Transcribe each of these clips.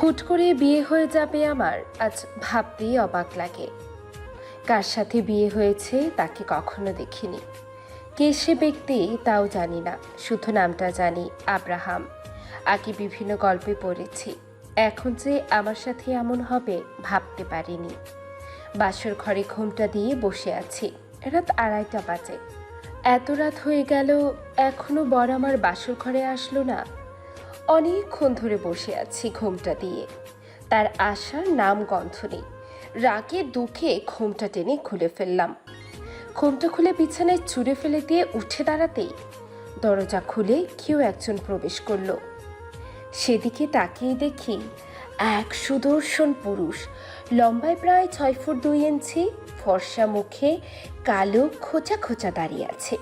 হুট করে বিয়ে হয়ে যাবে আমার, আজ ভাবতেই অবাক লাগে। কার সাথে বিয়ে হয়েছে তাকে কখনো দেখিনি। কে সে ব্যক্তি তাও জানি না, শুধু নামটা জানি আব্রাহাম। আগে বিভিন্ন গল্পে পড়েছি, এখন যে আমার সাথে এমন হবে ভাবতে পারিনি। বাসর ঘরে ঘোমটা দিয়ে বসে আছি, রাত 2:30 বাজে। এত রাত হয়ে গেল, এখনো বর আমার বাসর ঘরে আসলো না। অনেকক্ষণ ধরে বসে আছি ঘোমটা দিয়ে, তার আসার নাম গন্ধ নেই। রাগে দুঃখে ঘোমটা টেনে খুলে ফেললাম। ঘোমটা খুলে বিছানায় ছুঁড়ে ফেলে দিয়ে উঠে দাঁড়াতেই দরজা খুলে কেউ একজন প্রবেশ করলো। সেদিকে তাকিয়ে দেখি এক সুদর্শন পুরুষ, লম্বায় প্রায় 6 ফুট 2 ইঞ্চি, ফর্সা মুখে কালো খোঁচা খোঁচা দাড়ি আছে।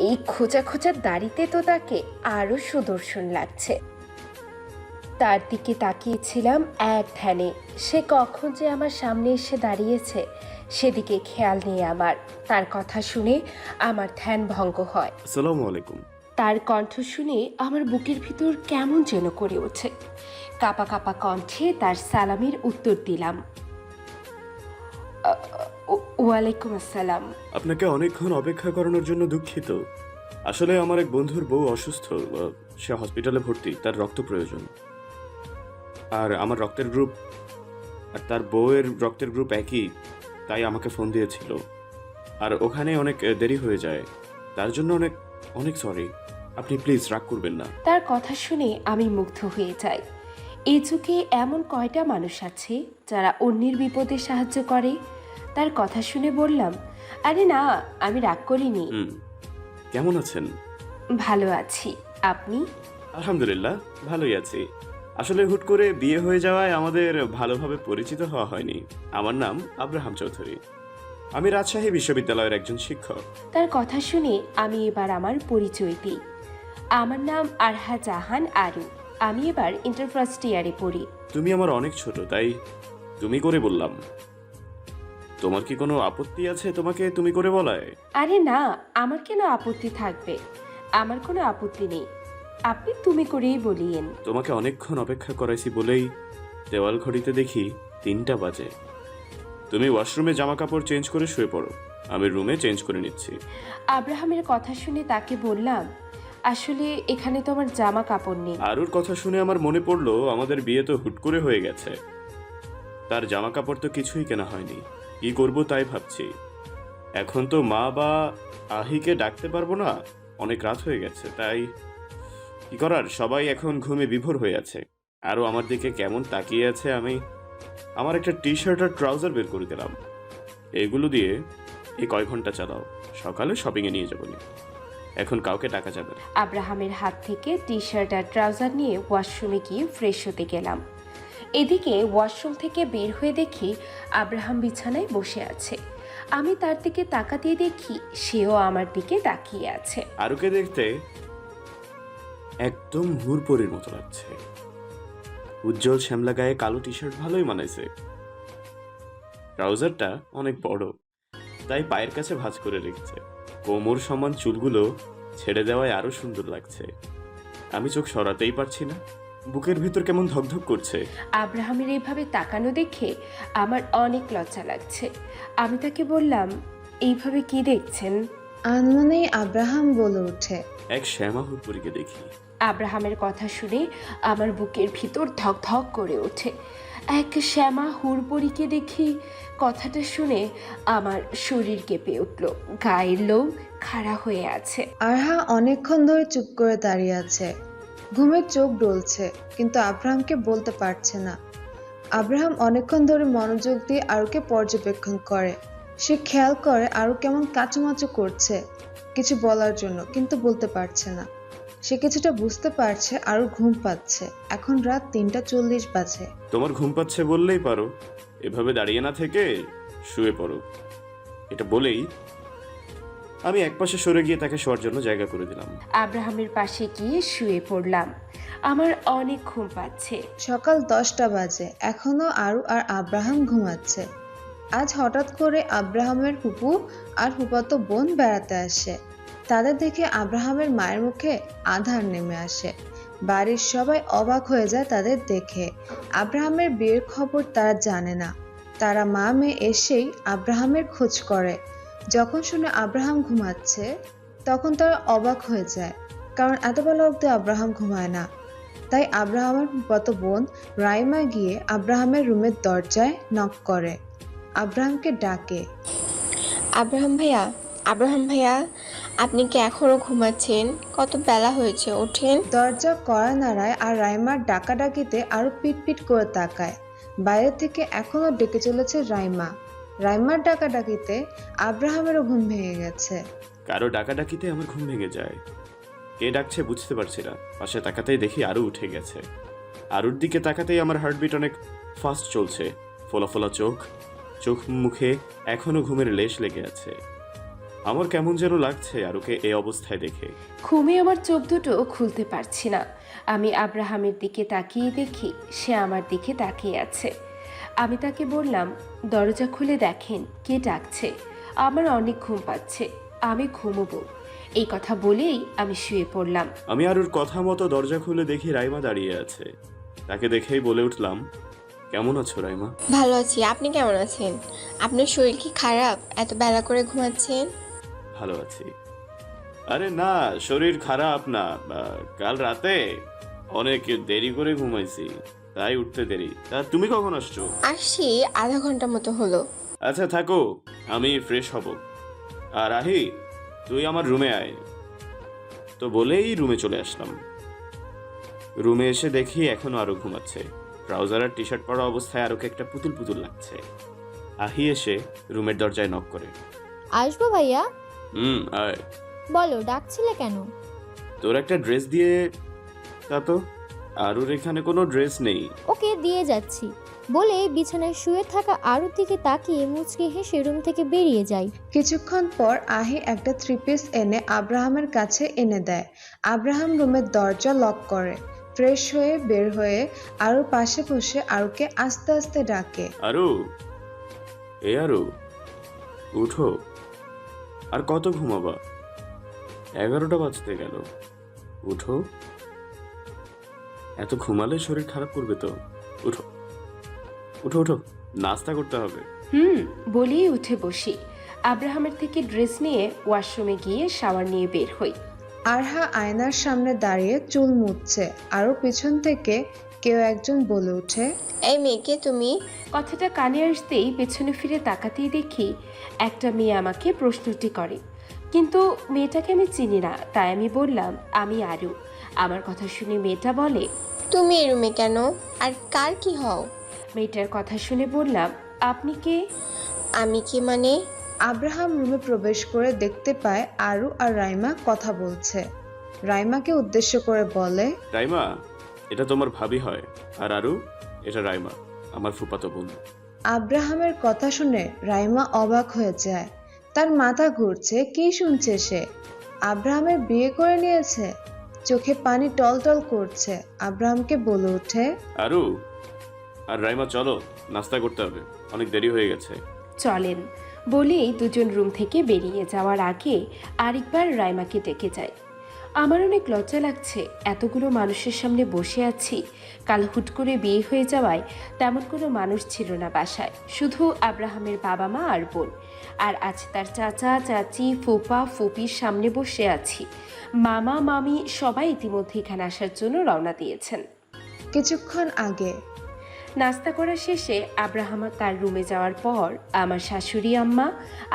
এই খোঁচা খোঁচা দাড়িতে তো তাকে আরো সুদর্শন লাগছে। তার দিকে তাকিয়েছিলাম এক ধ্যানে। সে কখন যে আমার সামনে এসে দাঁড়িয়েছে সেদিকে খেয়াল নেই আমার। তার কথা শুনে আমার ধ্যান ভঙ্গ হয়। আসসালামু আলাইকুম। তার কণ্ঠ শুনে আমার বুকের ভিতর কেমন যেন করে ওঠে। কাপা কাপা কণ্ঠে তার সালামের উত্তর দিলাম, ওয়ালাইকুম আসসালাম। আপনাকে অনেকক্ষণ অপেক্ষা করানোর জন্য দুঃখিত। আসলে আমার এক বন্ধুর বউ অসুস্থ, সে হসপিটালে ভর্তি, তার রক্ত প্রয়োজন। আর আমার রক্তের গ্রুপ আর তার বউয়ের রক্তের গ্রুপ একই, তাই আমাকে ফোন দিয়েছিল। আর ওখানে অনেক দেরি হয়ে যায়, তার জন্য অনেক অনেক সরি। আপনি প্লিজ রাগ করবেন না। তার কথা শুনে আমি মুগ্ধ হয়ে যাই। এই যুগে এমন কয়টা মানুষ আছে যারা অন্যের বিপদে সাহায্য করে। তার কথা শুনে বললাম, আরে না, আমি রাগ করিনি। কেমন আছেন? ভালো আছি, আপনি? আলহামদুলিল্লাহ, ভালোই আছি। আসলে হুট করে বিয়ে হয়ে যাওয়ায় আমাদের ভালোভাবে পরিচিত হওয়া হয়নি। আমার নাম আব্রাহাম চৌধুরী, আমি রাজশাহী বিশ্ববিদ্যালয়ের একজন শিক্ষক। তার কথা শুনে আমি এবার আমার পরিচয় দিই। আমার নাম আরহা জাহান আরু, আমি এবার ইন্টার ফার্স্ট ইয়ারে পড়ি। তুমি আমার অনেক ছোট, তাই তুমি করে বললাম। তোমার কি কোনো আপত্তি আছে তোমাকে তুমি করে বলায়? আরে না, আমার কেন আপত্তি থাকবে? আমার কোনো আপত্তি নেই, আপনি তুমি করেই বলিয়েন। তোমাকে অনেকক্ষণ অপেক্ষা করাইছি বলেই দেওয়াল ঘড়িতে দেখি 3টা বাজে। তুমি ওয়াশরুমে জামা কাপড় চেঞ্জ করে শুয়ে পড়ো, আমি রুমে চেঞ্জ করে নিচ্ছি। আব্রাহামের কথা শুনে তাকে বললাম, আসলে এখানে তো আমার জামা কাপড় নেই। আরুর কথা শুনে আমার মনে পড়লো আমাদের বিয়ে তো হুট করে হয়ে গেছে, তার জামা কাপড় তো কিছুই কেনা হয়নি। কি করব তাই ভাবছি। এখন তো মা বা আহিকে ডাকতে পারবো না, অনেক রাত হয়ে গেছে। তাই কি করার, সবাই এখন ঘুমে বিভোর হয়ে আছে। আরও আমার দিকে কেমন তাকিয়ে আছে। আমি আমার একটা টি শার্ট আর ট্রাউজার বের করে দিলাম, এগুলো দিয়ে এই কয় ঘন্টা চালাও, সকালে শপিংয়ে নিয়ে যাবো। এখন কাউকে ডাকা যাবে না। আব্রাহামের হাত থেকে টি শার্ট আর ট্রাউজার নিয়ে ওয়াশরুমে গিয়ে ফ্রেশ হতে গেলাম। এদিকে ওয়াশরুম থেকে বের হয়ে দেখি আব্রাহাম বিছানায় বসে আছে। আমি তার দিকে তাকাতেই দেখি সেও আমার দিকে তাকিয়ে আছে। আরুকে দেখতে একদম হুরপরির মতো লাগছে। উজ্জ্বল শ্যামলা গায়ে কালো টি শার্ট ভালোই মানাইছে। ট্রাউজারটা অনেক বড়, তাই পায়ের কাছে ভাঁজ করে রেখেছে। কোমর সমান চুলগুলো ছেড়ে দেওয়ায় আরো সুন্দর লাগছে। আমি চোখ সরাতেই পারছি না, বুকের ভিতর কেমন ধকধক করছে। আব্রাহামের এইভাবে তাকানো দেখে আমার অনেক লজ্জা লাগছে। আমি তাকে বললাম, এইভাবে কি দেখছেন? আনমনেই আব্রাহাম বলে ওঠে, এক শ্যামা হুরপরিকে দেখি। আব্রাহামের কথা শুনে আমার বুকের ভিতর ধক ধক করে ওঠে। এক শ্যামা হুড়পড়িকে দেখি, কথাটা শুনে আমার শরীর কেঁপে উঠল, গায়ের লোম খাড়া হয়ে আছে। আরহা অনেকক্ষণ ধরে চুপ করে দাঁড়িয়ে আছে। ঘুমের চোখ ডলছে, কিন্তু আব্রাহামকে বলতে পারছে না। আব্রাহাম অনেকক্ষণ ধরে মনোযোগ দিয়ে আরুকে পর্যবেক্ষণ করে। সে খেয়াল করে আরু কেমন কাচুমাচু করছে কিছু বলার জন্য, কিন্তু বলতে পারছে না। সে কিছুটা বুঝতে পারছে আরু ঘুম পাচ্ছে। এখন রাত 3:40 বাজে। তোমার ঘুম পাচ্ছে বললেই পারো, এভাবে দাঁড়িয়ে না থেকে শুয়ে পড়ো। এটা বলেই আমি একপাশে সরে গিয়ে তাকে শোয়ার জন্য জায়গা করে দিলাম। আব্রাহামের পাশে গিয়ে শুয়ে পড়লাম। আমার অনেক ঘুম পাচ্ছে। সকাল 10টা বাজে, এখনো আরু আর আব্রাহাম ঘুমাচ্ছে। আজ হঠাৎ করে আব্রাহামের ফুপু আর ফুফাতো বোন বেড়াতে আসে। তাদের দেখে আব্রাহামের মায়ের মুখে আঁধার নেমে আসে। বাড়ির সবাই অবাক হয়ে যায় তাদের দেখে। আব্রাহামের বিয়ের খবর তারা জানে না। তারা মা মেয়ে এসেই আব্রাহামের খোঁজ করে। যখন শুনে আব্রাহাম ঘুমাচ্ছে তখন তারা অবাক হয়ে যায়, কারণ এত বেলা অবধি আব্রাহাম ঘুমায় না। তাই আব্রাহামের ফুফাতো বোন রাইমা গিয়ে আব্রাহামের রুমের দরজায় নক করে, আব্রাহামকে ডাকে। আব্রাহাম ভাইয়া, আব্রাহাম ভাইয়া, আপনি কি এখনো ঘুমাচ্ছেন? কত বেলা হয়েছে, ওঠেন। দরজা কড়া নাড়ায় আর রাইমার ডাকাডাকিতে আরো পিটপিট করে তাকায়। বাইরে থেকে এখনো ডেকে চলেছে রাইমা। রাইমার ডাকাডাকিতে আব্রাহামেরও ঘুম ভেঙে গেছে। কারো ডাকাডাকিতে আমার ঘুম ভেঙে যায়। কে ডাকছে বুঝতে পারছি না। পাশে তাকাতেই দেখি আরু উঠে গেছে। আরুর দিকে তাকাতেই আমার হার্টবিট অনেক ফাস্ট চলছে। ফোলা ফোলা চোখ মুখে এখনো ঘুমের লেশ লেগে আছে। আমার কেমন যেন লাগছে আরুকে এই অবস্থায় দেখে। ঘুমে আমার চোখ দুটো খুলতে পারছি না। আমি আব্রাহামের দিকে তাকিয়ে দেখি সে আমার দিকে তাকিয়ে আছে। আমি তাকে বললাম, দরজা খুলে দেখেন কে ডাকছে। আমার অনেক ঘুম পাচ্ছে, আমি ঘুমোবো। এই কথা বলেই আমি শুয়ে পড়লাম। আমি আরুর কথা মতো দরজা খুলে দেখি রাইমা দাঁড়িয়ে আছে। তাকে দেখেই বলে উঠলাম, কেমন আছো রাইমা? ভালো আছি, আপনি কেমন আছেন? আপনার শরীর কি খারাপ? এত বেলা করে ঘুমাচ্ছেন? ভালো আছি। আরে না, শরীর খারাপ না, কাল রাতে অনেক দেরি করে ঘুমাইছি, তাই উঠতে দেরি। তা তুমি কখন আসছো? আসছি আধা ঘন্টা মতো হলো। আচ্ছা থাকো, আমি ফ্রেশ হব। আর আহি, তুই আমার রুমে আয়। তো বলেই রুমে চলে আসলাম। রুমে এসে দেখি এখনো আরো ঘুমাচ্ছে। ট্রাউজার আর টি শার্ট পরা অবস্থায় আরোকে একটা পুতুল পুতুল লাগছে। আহি এসে রুমের দরজায় নক করে। আসবো ভাইয়া? আয়। বলো, ডাকছিলে কেন? তোর একটা ড্রেস দিয়ে তা তো। আরুর এখানে কোনো ড্রেস নেই। ওকে দিয়ে যাচ্ছি বলে বিছানায় শুয়ে থাকা আরুর দিকে তাকিয়ে মুচকি হেসে রুম থেকে বেরিয়ে যায়। কিছুক্ষণ পর আহি একটা থ্রি পিস এনে আব্রাহামের কাছে এনে দেয়। আব্রাহাম রুমের দরজা লক করে ফ্রেশ হয়ে বের হয়ে আরুর পাশে বসে আরুকে আস্তে আস্তে ডাকে, আরু, আরু, উঠো। আর কত ঘুমাবা? 11টা বাজতে গেল, উঠো। এত ঘুমালে শরীর খারাপ করবে তো। উঠো উঠো উঠো, নাস্তা করতে হবে। বলেই উঠে বসি। আব্রাহামের থেকে ড্রেস নিয়ে ওয়াশরুমে গিয়ে শাওয়ার নিয়ে বের হই। আরহা আয়নার সামনে দাঁড়িয়ে চুল মুছছে। আরও পিছন থেকে কেউ একজন বলে ওঠে, এই মেয়েকে তুমি? কথাটা কানে আসতেই পেছনে ফিরে তাকাতেই দেখি একটা মেয়ে আমাকে প্রশ্নটি করে, কিন্তু মেয়েটাকে আমি চিনি না। তাই আমি বললাম, আমি আরু। আমার কথা শুনে মেয়েটা বলে, তুমি এই রুমে কেন? আর কার কি হও? মেয়েটার কথা শুনে বললাম, আপনি কে? আমি কি মানে? আব্রাহাম রুমে প্রবেশ করে দেখতে পায় আরু আর রাইমা কথা বলছে। রাইমাকে উদ্দেশ্য করে বলে, রাইমা, এটা তোমার ভাবি হয়। আর আরু, এটা রাইমা, আমার ফুফাতো বোন। আব্রাহামের কথা শুনে রাইমা অবাক হয়ে যায়। তার মাথা ঘুরছে, কি শুনছে সে? আব্রাহামের বিয়ে করে নিয়েছে? চোখে পানি টলটল করছে। আব্রাহামকে বলে ওঠে, আরু আর রাইমা, চলো, নাস্তা করতে হবে, অনেক দেরি হয়ে গেছে। চলেন। বলেই দুজন রুম থেকে বেরিয়ে যাওয়ার আগে আরেকবার রাইমাকে ডেকে যায়। আমার অনেক লজ্জা লাগছে, এতগুলো মানুষের সামনে বসে আছি। কাল হুট করে বিয়ে হয়ে যাওয়ায় তেমন কোনো মানুষ ছিল না বাসায়, শুধু আব্রাহামের বাবা মা আর বোন। আর আজ তার চাচা চাচি ফুপা ফুপির সামনে বসে আছি। মামা মামি সবাই ইতিমধ্যে এখানে আসার জন্য রওনা দিয়েছেন। কিছুক্ষণ আগে নাস্তা করা শেষে আব্রাহাম তার রুমে যাওয়ার পর আমার শাশুড়ি আম্মা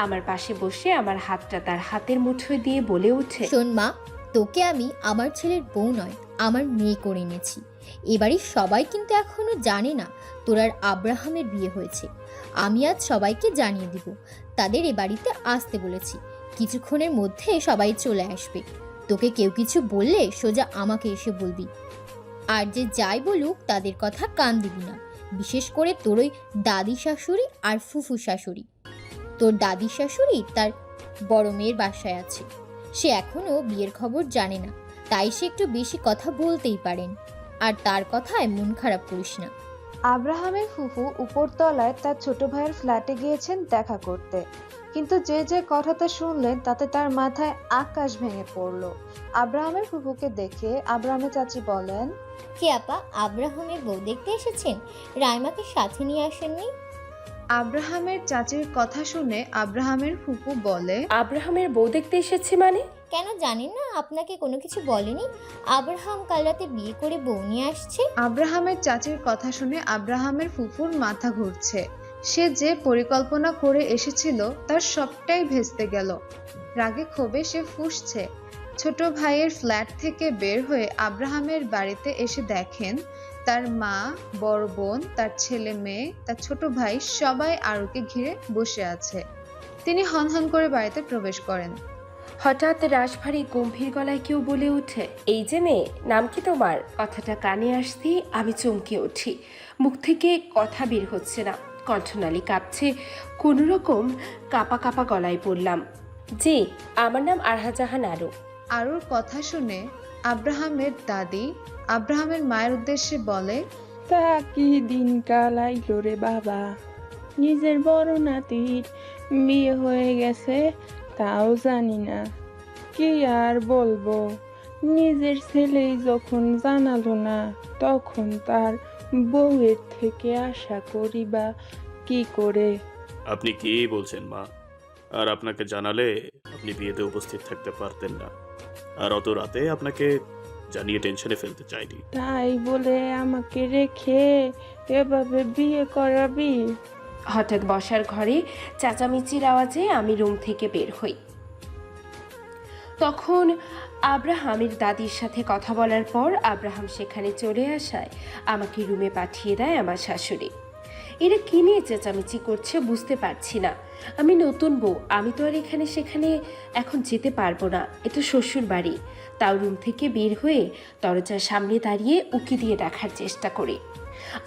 আমার পাশে বসে আমার হাতটা তার হাতের মুঠোয় দিয়ে বলে ওঠে, শোন মা, তোকে আমি আমার ছেলের বউ নয়, আমার মেয়ে করে এনেছি। এবারই সবাই কিন্তু এখনো জানে না তোর আর আব্রাহামের বিয়ে হয়েছে। আমি আজ সবাইকে জানিয়ে দিব। তাদের এ বাড়িতে আসতে বলেছি। কিছুক্ষণের মধ্যে সবাই চলে আসবে। তোকে কেউ কিছু বললে সোজা আমাকে এসে বলবি। আর যে যাই বলুক তাদের কথা কান দিবি না। বিশেষ করে তোর ওই দাদি শাশুড়ি আর ফুফু শাশুড়ি। তোর দাদি শাশুড়ি তার বড় মেয়ের বাসায় আছে। সে এখনো বিয়ের খবর জানে না, তাই সে একটু বেশি কথা বলতেই পারেন। আর তার কথায় মন খারাপ করিস না। আব্রাহামের ফুফু উপরতলায় তার ছোট ভাইয়ের ফ্ল্যাটে গিয়েছেন দেখা করতে, কিন্তু যে যে কথাটা শুনলেন তাতে তার মাথায় আকাশ ভেঙে পড়ল। আব্রাহামের ফুফুকে দেখে আব্রাহামের চাচি বলেন, কি আপা, আব্রাহামের বউ দেখতে এসেছেন? রাইমাকে সাথে নিয়ে আসেননি? আব্রাহামের চাচির কথা শুনে আব্রাহামের ফুফু বলে, আব্রাহামের বউ দেখতে এসেছি মানে? কেন জানেন না? আপনাকে কোনো কিছু বলেনি? আব্রাহাম কাল রাতে বিয়ে করে বউ নিয়ে আসছে। আব্রাহামের চাচির কথা শুনে আব্রাহামের ফুফুর মাথা ঘুরছে। সে যে পরিকল্পনা করে এসেছিল তার সবটাই ভেস্তে গেল। রাগে ক্ষোভে সে ফুঁসছে। ছোট ভাইয়ের ফ্ল্যাট থেকে বের হয়ে আব্রাহামের বাড়িতে এসে দেখেন তার মা, বড় বোন, তার ছেলে মেয়ে, তার ছোট ভাই সবাই আরুকে ঘিরে বসে আছে। তিনি হনহন করে বাড়িতে প্রবেশ করেন। হঠাৎ রাশভারী গম্ভীর গলায় কেউ বলে ওঠে, এই যে মেয়ে, নাম কি তোমার? কথাটা কানে আসতেই আমি চমকে উঠি। মুখ থেকে কথা বের হচ্ছে না, কণ্ঠনালী কাঁপছে। কোনো রকম কাপা কাপা গলায় বললাম, জি, আমার নাম আরহা জাহান আরু। আরুর কথা শুনে আব্রাহামের দাদি আব্রাহামের মায়ের উদ্দেশ্যে বলে, তা কি দিনকাল আইলো রে বাবা, নিজের বড় নাতির বিয়ে হয়ে গেছে তাও জানি না। কি আর বলবো, নিজের ছেলেই যখন জানালো না তখন তার বউয়ের থেকে আশা করি বা কি করে। আপনি কি বলছেন মা? আর আপনাকে জানালে আপনি বিয়েতে উপস্থিত থাকতে পারতেন না, আর অত রাতে আপনাকে জানিয়ে টেনশনে ফেলতে চাইনি। তাই বলে আমাকে রেখে এভাবে বিয়ে করাবি? হঠাৎ বসার ঘরে চেঁচামেচির আওয়াজে আমি রুম থেকে বের হই। তখন আব্রাহামের দাদির সাথে কথা বলার পর আব্রাহাম সেখানে চলে আসায় আমাকে রুমে পাঠিয়ে দেয় আমার শাশুড়ি। এরা কি নিয়ে চেঁচামেচি করছে বুঝতে পারছি না। আমি নতুন বউ, আমি তো আর এখানে সেখানে এখন যেতে পারবো না, এ তো শ্বশুর বাড়ি। তাও রুম থেকে বের হয়ে দরজার সামনে দাঁড়িয়ে উকি দিয়ে দেখার চেষ্টা করি।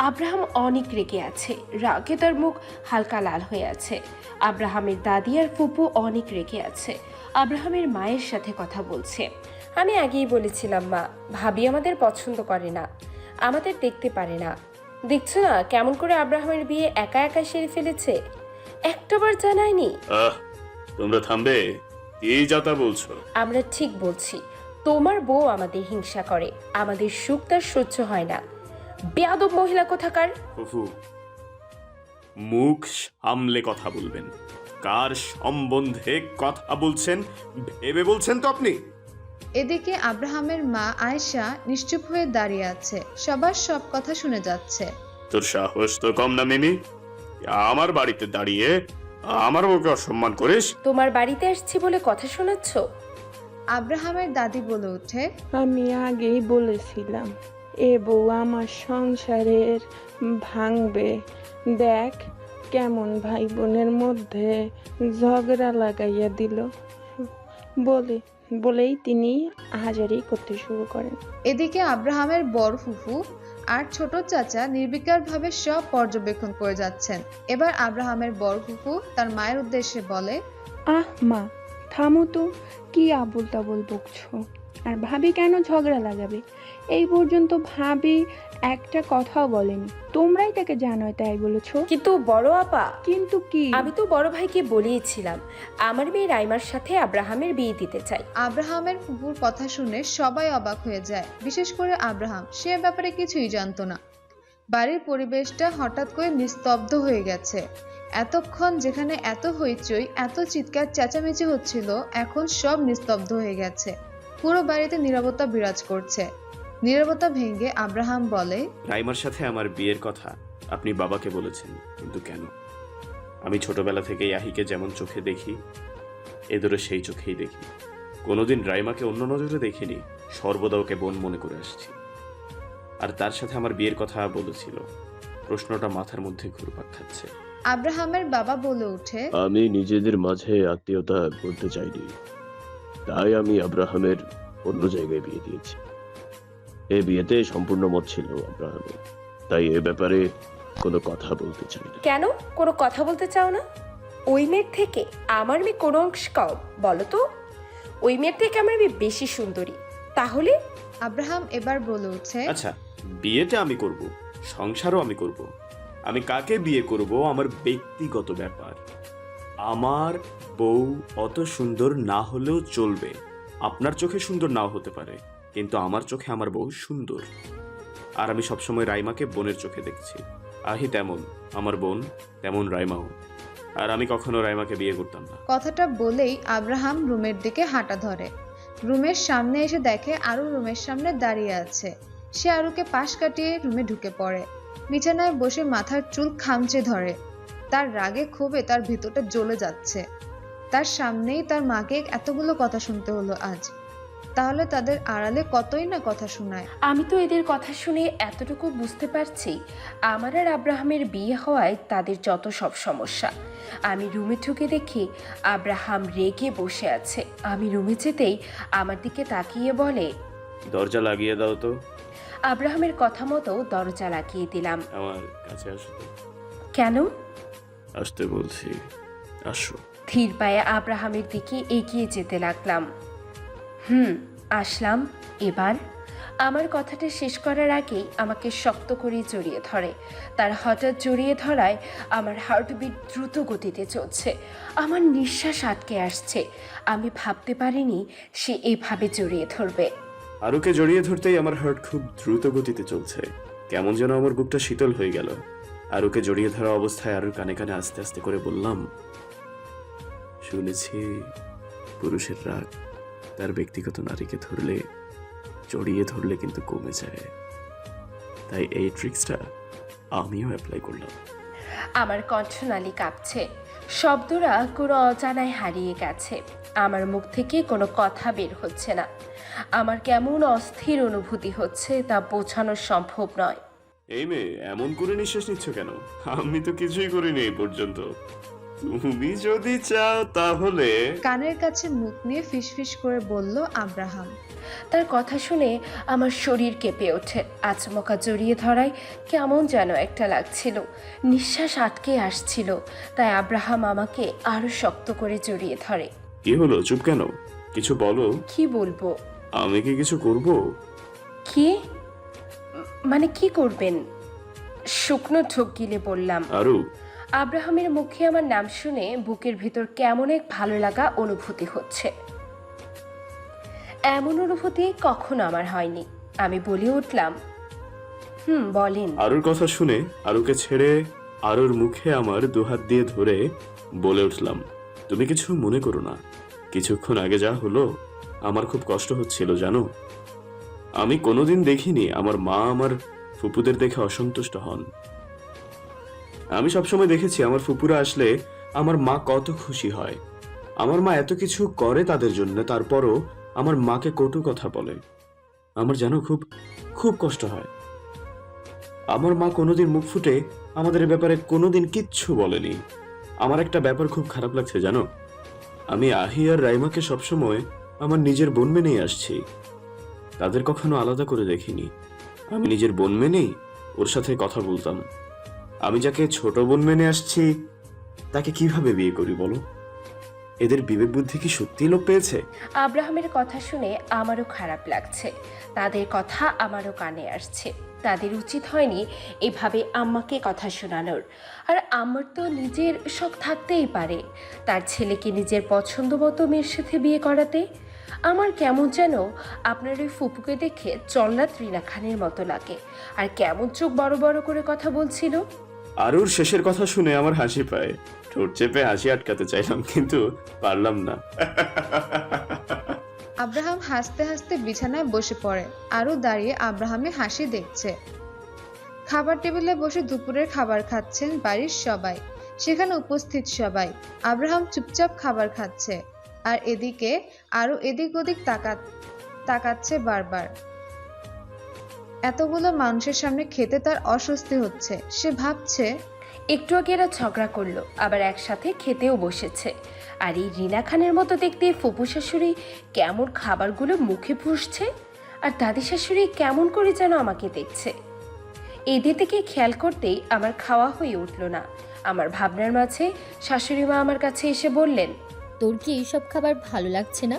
আব্রাহাম অনেক রেগে আছে, রাগে তার মুখ হালকা লাল হয়ে আছে। আব্রাহামের দাদি আর ফুপু অনেক রেগে আছে, আব্রাহামের মায়ের সাথে কথা বলছে। আমি আগেই বলেছিলাম মা, ভাবি আমাদের পছন্দ করে না, আমাদের দেখতে পারে না। দেখছো না কেমন করে আব্রাহামের বিয়ে একা একা সেরে ফেলেছে, একটাবার জানায়নি। তোমরা থামবে? কি যাতা বলছো? আমরা ঠিক বলছি, তোমার বউ আমাদের হিংসা করে, আমাদের সুখ তার সহ্য হয় না। বেয়াদব মহিলা কোথাকার। ফুফু, মুখ সামলে কথা বলবেন। কার সম্বন্ধে কথা বলছেন ভেবে বলছেন তো আপনি? এদিকে আব্রাহামের মা আয়েশা নিশ্চুপ হয়ে দাঁড়িয়ে আছে, সবার সব কথা শুনে যাচ্ছে। তোর সাহস তো কম না মিমি, আমার বাড়িতে দাঁড়িয়ে আমার বউকে অসম্মান করিস? তোমার বাড়িতে আসছি বলে কথা শোনাচ্ছ? আব্রাহামের দাদি বলে ওঠে, আমি আগেই বলেছিলাম এ বউ আমার সংসারের ভাঙবে। দেখ কেমন ভাই বোনের মধ্যে ঝগড়া লাগাইয়া দিল। বলেই তিনি হাজারি করতে শুরু করেন। এদিকে আব্রাহামের বড় ফুফু আর ছোট চাচা নির্বিকারভাবে সব পর্যবেক্ষণ করে যাচ্ছেন। এবার আব্রাহামের বড় ফুফু তার মায়ের উদ্দেশ্যে বলে, আহ মা, থামো তো, কি আবল তাবল বকছো? আর ভাবি কেন ঝগড়া লাগাবে? এই পর্যন্ত ভাবি একটা কথাও বলেনি, তোমরাই তাকে জানোই তাই বলেছো। কিন্তু বড় আপা, কিন্তু কি? আমি তো বড় ভাইকে বলেইছিলাম আমার মেয়ে রাইমার সাথে আব্রাহামের বিয়ে দিতে চাই। আব্রাহামের ফুফুর কথা শুনে সবাই অবাক হয়ে যায়, বিশেষ করে আব্রাহাম। সে ব্যাপারে কিছুই জানতো না। বাড়ির পরিবেশটা হঠাৎ করে নিস্তব্ধ হয়ে গেছে। এতক্ষণ যেখানে এত হইচই, এত চিৎকার চেঁচামেচি হচ্ছিল, এখন সব নিস্তব্ধ হয়ে গেছে। পুরো বাড়িতে নীরবতা বিরাজ করছে। নীরবতা ভেঙে আব্রাহাম বলে, রাইমার সাথে আমার বিয়ের কথা আপনি বাবাকে বলেছেন, কিন্তু কেন? আমি ছোটবেলা থেকেই আহিকে যেমন চোখে দেখি, এদেরও সেই চোখেই দেখি। কোনোদিন রাইমাকে অন্য নজরে দেখিনি, সর্বদা ওকে বোন মনে করে আসছি। আর তার সাথে আমার বিয়ের কথা বলেছিল, প্রশ্নটা মাথার মধ্যে ঘুরপাক খাচ্ছে। আব্রাহামের বাবা বলে ওঠে, আমি নিজেদের মাঝে আত্মীয়তা করতে চাইনি, তাই আমি আব্রাহামের অন্য জায়গায় বিয়ে দিয়েছি। এই বিয়েতে সম্পূর্ণ মত ছিল আব্রাহামের, তাই এ ব্যাপারে কোনো কথা বলতে চাই না। কেন কোনো কথা বলতে চাও না? ওই মেয়ের থেকে আমার মেয়ে কোনো অংশ কম? বলো তো, ওই মেয়ের থেকে আমার মেয়ে বেশি সুন্দরী। তাহলে আব্রাহাম এবার বলে ওঠে, আচ্ছা, বিয়েটা আমি করব, সংসারও আমি করব। আমি কাকে বিয়ে করব আমার ব্যক্তিগত ব্যাপার। আমার বউ অত সুন্দর না হলেও চলবে। আপনার চোখে সুন্দর নাও হতে পারে, কিন্তু আমার চোখে আমার বউ সুন্দর। আর আমি সবসময় রাইমাকে বোনের চোখে দেখছি। আহি তেমন আমার বোন, তেমন রাইমাও। আর আমি কখনো রাইমাকে বিয়ে করতাম না। কথাটা বলেই আব্রাহাম রুমের দিকে হাঁটা ধরে। রুমের সামনে এসে দেখে আরু রুমের সামনে দাঁড়িয়ে আছে। সে আরুকে পাশ কাটিয়ে রুমে ঢুকে পড়ে। বিছানায় বসে মাথার চুল খামচে ধরে। তার রাগে ক্ষোভে তার ভিতরটা জ্বলে যাচ্ছে। তার সামনেই তার মাকে এতগুলো কথা শুনতে হলো আজ। তাহলে তাদের আড়ালে কতই না কথা শোনায়। আমি তো এদের কথা শুনে এতটুকু বুঝতে পারছি, আমার আর আব্রাহামের বিয়ে হওয়ায় তাদের যত সব সমস্যা। আমি রুমে ঢুকে দেখি আব্রাহাম রেগে বসে আছে। আমি রুমে যেতেই আমার দিকে তাকিয়ে বলে, দরজা লাগিয়ে দাও তো। আব্রাহামের কথা মতো দরজা লাগিয়ে দিলাম। আমার কাছে আসো তো। কেন? আসতে বলছি, আসো। ধীর পায়ে আব্রাহামের দিকে এগিয়ে যেতে লাগলাম। আসলাম। এবার আমার কথাটা শেষ করার আগেই আমাকে শক্ত করে জড়িয়ে ধরে। তার হঠাৎ জড়িয়ে ধরায় আমার হার্টবিট দ্রুত গতিতে চলছে। আমার নিঃশ্বাস আটকে আসছে। আমি ভাবতে পারিনি সে এভাবে জড়িয়ে ধরবে। আরুকে জড়িয়ে ধরতেই আমার হার্ট খুব দ্রুত গতিতে চলছে। কেমন যেন আমার বুকটা শীতল হয়ে গেল। আরুকে জড়িয়ে ধরা অবস্থায় আরুর কানে কানে আস্তে আস্তে করে বললাম, শুনেছি পুরুষের রাগ তার ব্যক্তিগত নারীকে ধরলে, জড়িয়ে ধরলে কিন্তু কমে যায়। তাই এই ট্রিক্সটা আমিও অ্যাপ্লাই করলাম। আমার কণ্ঠনালী কাঁপছে। শব্দরা কোনো অজানায় হারিয়ে গেছে। আমার মুখ থেকে কোনো কথা বের হচ্ছে না। আমার কেমন অস্থির অনুভূতি হচ্ছে তা বোঝানো সম্ভব নয়। এই মেয়ে, এমন করে নিঃশ্বাস নিচ্ছ কেন? আমি তো কিছুই করিনি এই পর্যন্ত। তুমি যদি চাও তাহলে। কানের কাছে মুখ নিয়ে ফিসফিস করে বলল আব্রাহাম। তার কথা শুনে আমার শরীর কেঁপে ওঠে। আচমকা জড়িয়ে ধরায় কেমন যেন একটা লাগছিল। নিঃশ্বাস আটকে আসছিল। তাই আব্রাহাম আমাকে আরো শক্ত করে জড়িয়ে ধরে। কি হলো, চুপ কেন? কিছু বলো। কি বলবো? আমি কি কিছু করব? কি মানে কি করবেন? শুকনো ঢোক গিলে বললাম। আরু। আব্রাহামের মুখে আমার নাম শুনে বুকের ভিতর কেমন এক ভালো লাগা অনুভূতি হচ্ছে। এমন অনুভূতি কখনো আমার হয়নি। আমি বলে উঠলাম, বলেন। আরুর কথা শুনে আরুকে ছেড়ে আরুর মুখে আমার দুহাত দিয়ে ধরে বলে উঠলাম, তুমি কিছু মনে করো না। কিছুক্ষণ আগে যা হলো আমার খুব কষ্ট হচ্ছিল জানো। আমি কোনোদিন দেখিনি আমার মা আমার ফুপুদের দেখে অসন্তুষ্ট হন। আমি সবসময় দেখেছি আমার ফুপুরা আসলে আমার মা কত খুশি হয়। আমার মা এত কিছু করে তাদের জন্য, তারপরও আমার মাকে কটু কথা বলে। আমার যেন খুব খুব কষ্ট হয়। আমার মা কোনোদিন মুখ ফুটে আমাদের ব্যাপারে কোনোদিন কিচ্ছু বলেনি। আমার একটা ব্যাপার খুব খারাপ লাগছে জানো। আমি আহি আর রাইমাকে সবসময় আমার নিজের বোন মেনেই আসছি। তাদের কখনো আলাদা করে দেখিনি। আমি নিজের বোন মেনেই ওর সাথে কথা বলতাম। আমি যাকে ছোট বোন মেনে আসছি তাকে কিভাবে বিয়ে করি বলো? এদের বিবেক বুদ্ধি কি সত্যি লোপ পেয়েছে? আব্রাহামের কথা শুনে আমারও খারাপ লাগছে। তাদের কথা আমারও কানে আসছে। তাদের উচিত হয়নি এভাবে আম্মাকে কথা শোনানোর। আর আমার তো নিজের শখ থাকতেই পারে, তার ছেলেকে নিজের পছন্দ মতো মেয়ের সাথে বিয়ে করাতে। আমার কেমন যেন আপনার ওই ফুপুকে দেখে জল্লাদ রিনা খানের মতো লাগে। আর কেমন চোখ বড় বড় করে কথা বলছিল। আরুর শেষের কথা শুনে আমার হাসি পায়। ঠোঁট চেপে হাসি আটকাতে চাইলাম, কিন্তু পারলাম না। আব্রাহাম হাসতে হাসতে বিছানায় বসে পড়ে। আরু দাঁড়িয়ে আব্রাহামের হাসি দেখছে। খাবার টেবিলে বসে দুপুরের খাবার খাচ্ছেন বাড়ির সবাই। সেখানে উপস্থিত সবাই। আব্রাহাম চুপচাপ খাবার খাচ্ছে। আর এদিকে আরু এদিক ওদিক তাকাচ্ছে বারবার। এতগুলো মানুষের সামনে খেতে তার অস্বস্তি হচ্ছে। সে ভাবছে, একটু আগে এরা ঝগড়া করলো, আবার একসাথে খেতেও বসেছে। আর এই রিনা খানের মতো দেখতে ফুপু শাশুড়ি কেমন খাবারগুলো মুখে পুষছে, আর দাদি শাশুড়ি কেমন করে যেন আমাকে দেখছে। এদের দিকে খেয়াল করতেই আমার খাওয়া হয়ে উঠল না। আমার ভাবনার মাঝে শাশুড়ি মা আমার কাছে এসে বললেন, তোর কি এইসব খাবার ভালো লাগছে না?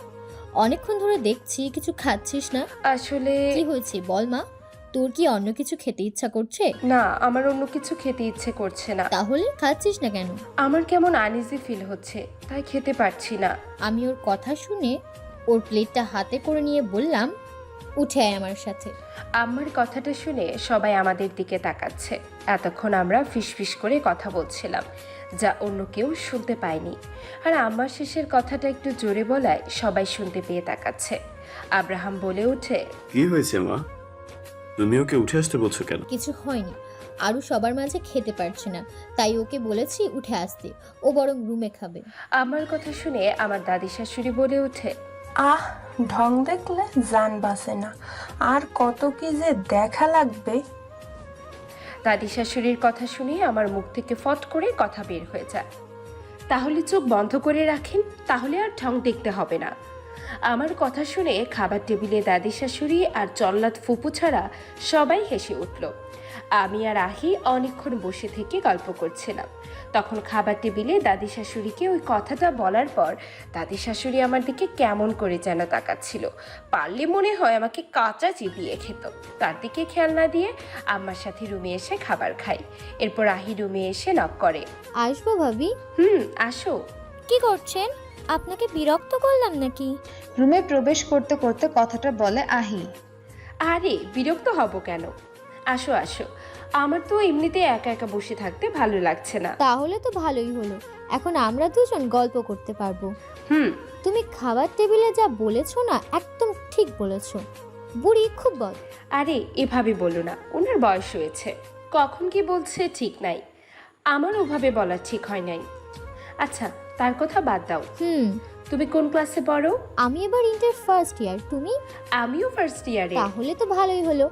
অনেকক্ষণ ধরে দেখছি কিছু খাচ্ছিস না। আসলে কি হয়েছে বল মা। তোর কি অন্য কিছু খেতে ইচ্ছা করছে? না, আমার অন্য কিছু খেতে ইচ্ছে করছে না। তাহলে খাচ্ছিস না কেন? আমার কেমন আনইজি ফিল হচ্ছে, তাই খেতে পারছি না। আমি ওর কথা শুনে ওর প্লেটটা হাতে করে নিয়ে বললাম, উঠে আয় আমার সাথে। আম্মার কথাটা শুনে সবাই আমাদের দিকে তাকাচ্ছে। এতক্ষণ আমরা ফিসফিস করে কথা বলছিলাম, যা অন্য কেউ শুনতে পায়নি। আর আম্মার শেষের কথাটা একটু জোরে বলায় সবাই শুনতে পেয়ে তাকাচ্ছে। আব্রাহাম বলে ওঠে, কি হয়েছে মা? তুমি ওকে উঠে আসতে বলছো কেন? কিছু হয়নি, আরও সবার মাঝে খেতে পারছে না, তাই ওকে বলেছি উঠে আসতে, ও বরং রুমে খাবে। আমার কথা শুনে আমার দাদি শাশুড়ি বলে ওঠে, আহ, ঢং দেখলে জান বাসে না, আর কত কি যে দেখা লাগবে। দাদি শাশুড়ির কথা শুনে আমার মুখ থেকে ফট করে কথা বের হয়ে যায়, তাহলে চোখ বন্ধ করে রাখেন, তাহলে আর ঢং দেখতে হবে না। আমার কথা শুনে খাবার টেবিলে দাদি শাশুড়ি আর জল্লাদ ফুপু ছাড়া সবাই হেসে উঠল। আমি আর আহি অনেকক্ষণ বসে থেকে গল্প করছিলাম। তখন খাবার টেবিলে দাদি শাশুড়িকে ওই কথাটা বলার পর দাদি শাশুড়ি আমার দিকে কেমন করে যেন তাকাচ্ছিল, পারলে মনে হয় আমাকে কাঁচা চিবিয়ে খেত। তার দিকে খেয়াল না দিয়ে আমার সাথে রুমে এসে খাবার খাই। এরপর আহি রুমে এসে নক করে। আসবো ভাবি? আসো। কি করছেন? আপনাকে বিরক্ত করলাম নাকি? রুমে প্রবেশ করতে করতে কথাটা বলে আহি। আরে বিরক্ত হব কেন, আসো আসো। আমার তো এমনিতে একা একা বসে থাকতে ভালো লাগছে না। তাহলে তো ভালোই হলো, এখন আমরা দুজন গল্প করতে পারবো। হুম তুমি খাবার টেবিলে যা বলেছো না, একদম ঠিক বলেছো। বুড়ি খুব বদ। আরে এভাবে বলো না, ওনার বয়স হয়েছে, কখন কি বলছে ঠিক নাই। আমার ওভাবে বলা ঠিক হয় নাই। আচ্ছা তার কথা বাদ দাও, তুমি কোন ক্লাসে পড়ো? আমি এবার ইন্টার ফার্স্ট ইয়ার, তুমি? আমিও ফার্স্ট ইয়ারে। তাহলে তো ভালোই হলো,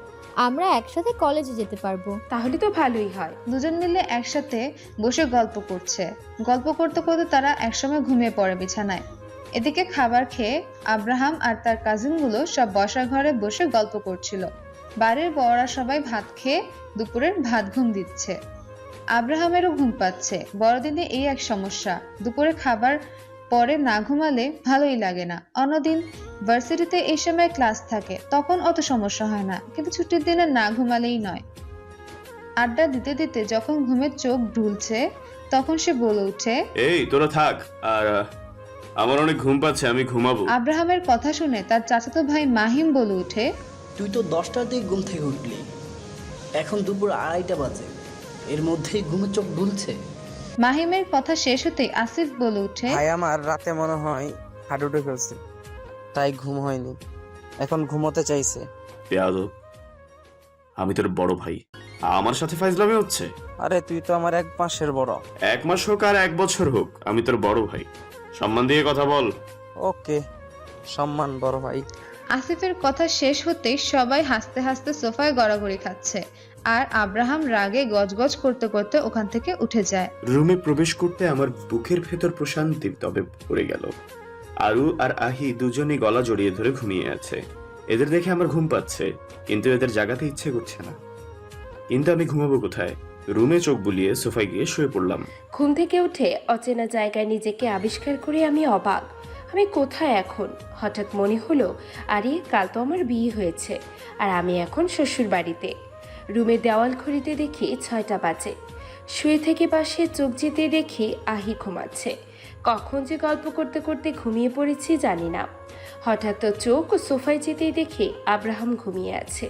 আমরা একসাথে কলেজে যেতে পারবো। তাহলে তো ভালোই হয়। দুজন মিলে একসাথে বসে গল্প করছে। গল্প করতে করতে তারা একসময় ঘুমিয়ে পড়ে বিছানায়। এদিকে খাবার খেয়ে আব্রাহাম আর তার কাজিনগুলো সব বসার ঘরে বসে গল্প করছিল। বাড়ির বড়রা সবাই ভাত খেয়ে দুপুরের ভাত ঘুম দিচ্ছে। আব্রাহামেরও ঘুম পাচ্ছে। বড়দিনে এই এক সমস্যা, দুপুরে খাবার পরে না ঘুমালে ভালোই লাগে না। অন্যদিন ভার্সিটিতে এই সময় ক্লাস থাকে, তখন অত সমস্যা হয় না, কিন্তু ছুটির দিনে না ঘুমালেই নয়। আড্ডা দিতে দিতে যখন ঘুমের চোখ ঢুলছে তখন সে বলে উঠে, এই তোরা থাক, আর আমার অনেক ঘুম পাচ্ছে, আমি ঘুমাবো। আব্রাহামের কথা শুনে তার চাচাতো ভাই মাহিম বলে উঠে, তুই তো 10টার দিকে ঘুম থেকে উঠলি, এখন দুপুর 2:30 বাজে, এর মধ্যেই ঘুমের চোখ ঢুলছে। মাহিমের কথা শেষ হতেই আসিফ বলে উঠে, ভাই আমার রাতে মনে হয় হাঁটু উঠে ফেলছে, তাই ঘুম হয়নি, এখন ঘুমোতে চাইছে। বেয়াদব, আমি তোর বড় ভাই, আমার সাথে ফাইজলামি হচ্ছে? আরে তুই তো আমার 1 মাসের বড়। 1 মাস হোক আর 1 বছর হোক, আমি তোর বড় ভাই, সম্মান দিয়ে কথা বল। ওকে, সম্মান বড় ভাই। আসিফের কথা শেষ হতেই সবাই হাসতে হাসতে সোফায় গড়াগড়ি খাচ্ছে, আর আব্রাহাম রাগে গজগজ করতে করতে ওখান থেকে উঠে যায়। রুমে প্রবেশ করতে আমার বুকের ভেতর প্রশান্তি তবে পড়ে গেল। আরু আর আহি দুজনেই গলা জড়িয়ে ধরে ঘুমিয়ে আছে। এদের দেখে আমার ঘুম পাচ্ছে, কিন্তু এদের জাগাতে ইচ্ছে করছে না। কিন্তু আমি ঘুমাবো কোথায়? রুমে চোখ বুলিয়ে সোফায় গিয়ে শুয়ে পড়লাম। ঘুম থেকে উঠে অচেনা জায়গায় নিজেকে আবিষ্কার করে আমি অবাক, আমি কোথায় এখন? হঠাৎ মনে হলো, আরে কাল তো আমার বিয়ে হয়েছে, আর আমি এখন শ্বশুর বাড়িতে। রুমের দেওয়াল ঘড়িতে দেখি 6টা বাজে। শুয়ে থেকে পাশে চোখ যেতে দেখি আহি ঘুমাচ্ছে। কখন যে গল্প করতে করতে ঘুমিয়ে পড়েছি জানি না। হঠাৎ তো চোখ সোফায় যেতেই দেখি আব্রাহাম ঘুমিয়ে আছে।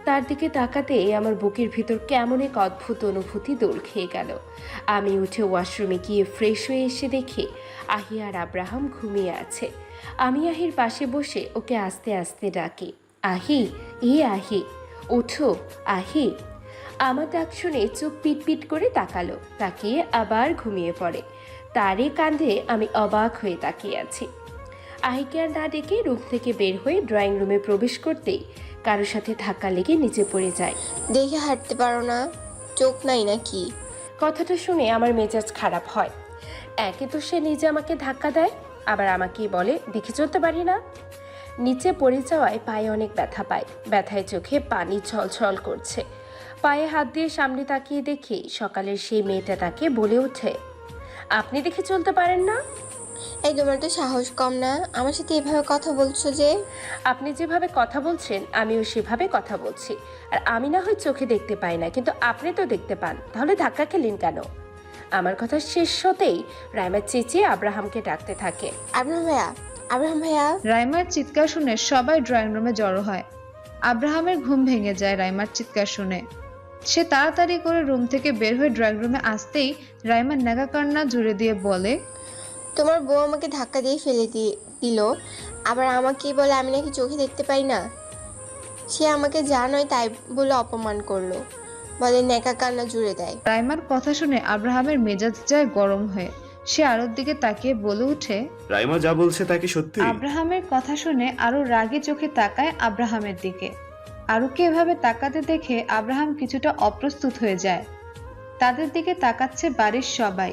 তার দিকে তাকাতে আমার বুকের ভিতর কেমন এক অদ্ভুত অনুভূতি দোল খেয়ে গেল। আমি উঠে ওয়াশরুমে গিয়ে ফ্রেশ হয়ে এসে দেখি আহি আর আব্রাহাম ঘুমিয়ে আছে। আমি আহির পাশে বসে ওকে আস্তে আস্তে ডাকি, আহি, আহি, ওঠো আহি। আমার ডাক শুনে চোখ পিটপিট করে তাকালো, তাকিয়ে আবার ঘুমিয়ে পড়ে। তারই কাঁধে আমি অবাক হয়ে তাকিয়ে আছি। আহিকে আর না ডেকে রুম থেকে বের হয়ে ড্রয়িং রুমে প্রবেশ করতেই কারোর সাথে ধাক্কা লেগে নিচে পড়ে যায়। দেখে হাঁটতে পারো না, চোখ নাই নাকি? কথাটা শুনে আমার মেজাজ খারাপ হয়। একে তো সে নিজে আমাকে ধাক্কা দেয়, আবার আমাকেই বলে দেখে চলতে পারি না। নিচে পড়ে যাওয়ায় পায়ে অনেক ব্যথা পায়, ব্যথায় চোখে পানি ছলছল করছে। পায়ে হাত দিয়ে সামনে তাকিয়ে দেখি সকালের সেই মেয়েটা তাকে বলে ওঠে, আপনি দেখে চলতে পারেন না? এই তোমার তো সাহস কম না, আমার সাথে এভাবে কথা বলছো যে? আপনি যেভাবে কথা বলছেন আমিও সেভাবে কথা বলছি। আর আমি না হয় চোখে দেখতে পাই না, কিন্তু আপনি তো দেখতে পান, তাহলে ধাক্কা খেলেন কেন? আমার কথা শেষ হতেই রাইমা চেঁচিয়ে আব্রাহামকে ডাকতে থাকে। আব্রাহাম ভাইয়া, আব্রাহাম ভাইয়া। রাইমার চিৎকার শুনে সবাই ড্রয়িং রুমে জড়ো হয়। আব্রাহামের ঘুম ভেঙে যায় রাইমার চিৎকার শুনে। সে তাড়াতাড়ি করে রুম থেকে বের হয়ে ড্রয়িং রুমে আসতেই রাইমা নেগা কান্না জুড়ে দিয়ে বলে, তোমার বউ আমাকে ধাক্কা দিয়ে ফেলে দিল, আবার আমাকে বলে আমি নাকি চোখে দেখতে পাই না। সে আমাকে যা নয় তাই বলে অপমান করলো, বলে নেকা কান্না জুড়ে দেয়। রাইমার কথা শুনে আব্রাহামের মেজাজ যায় গরম হয়ে। সে আরুর দিকে তাকিয়ে বলে ওঠে, রাইমা যা বলছে তা কি সত্যি? আব্রাহামের কথা শুনে আরো রাগে চোখে তাকায় আব্রাহামের দিকে। আরুকে এভাবে তাকাতে দেখে আব্রাহাম কিছুটা অপ্রস্তুত হয়ে যায়। তাদের দিকে তাকাচ্ছে বাড়ির সবাই।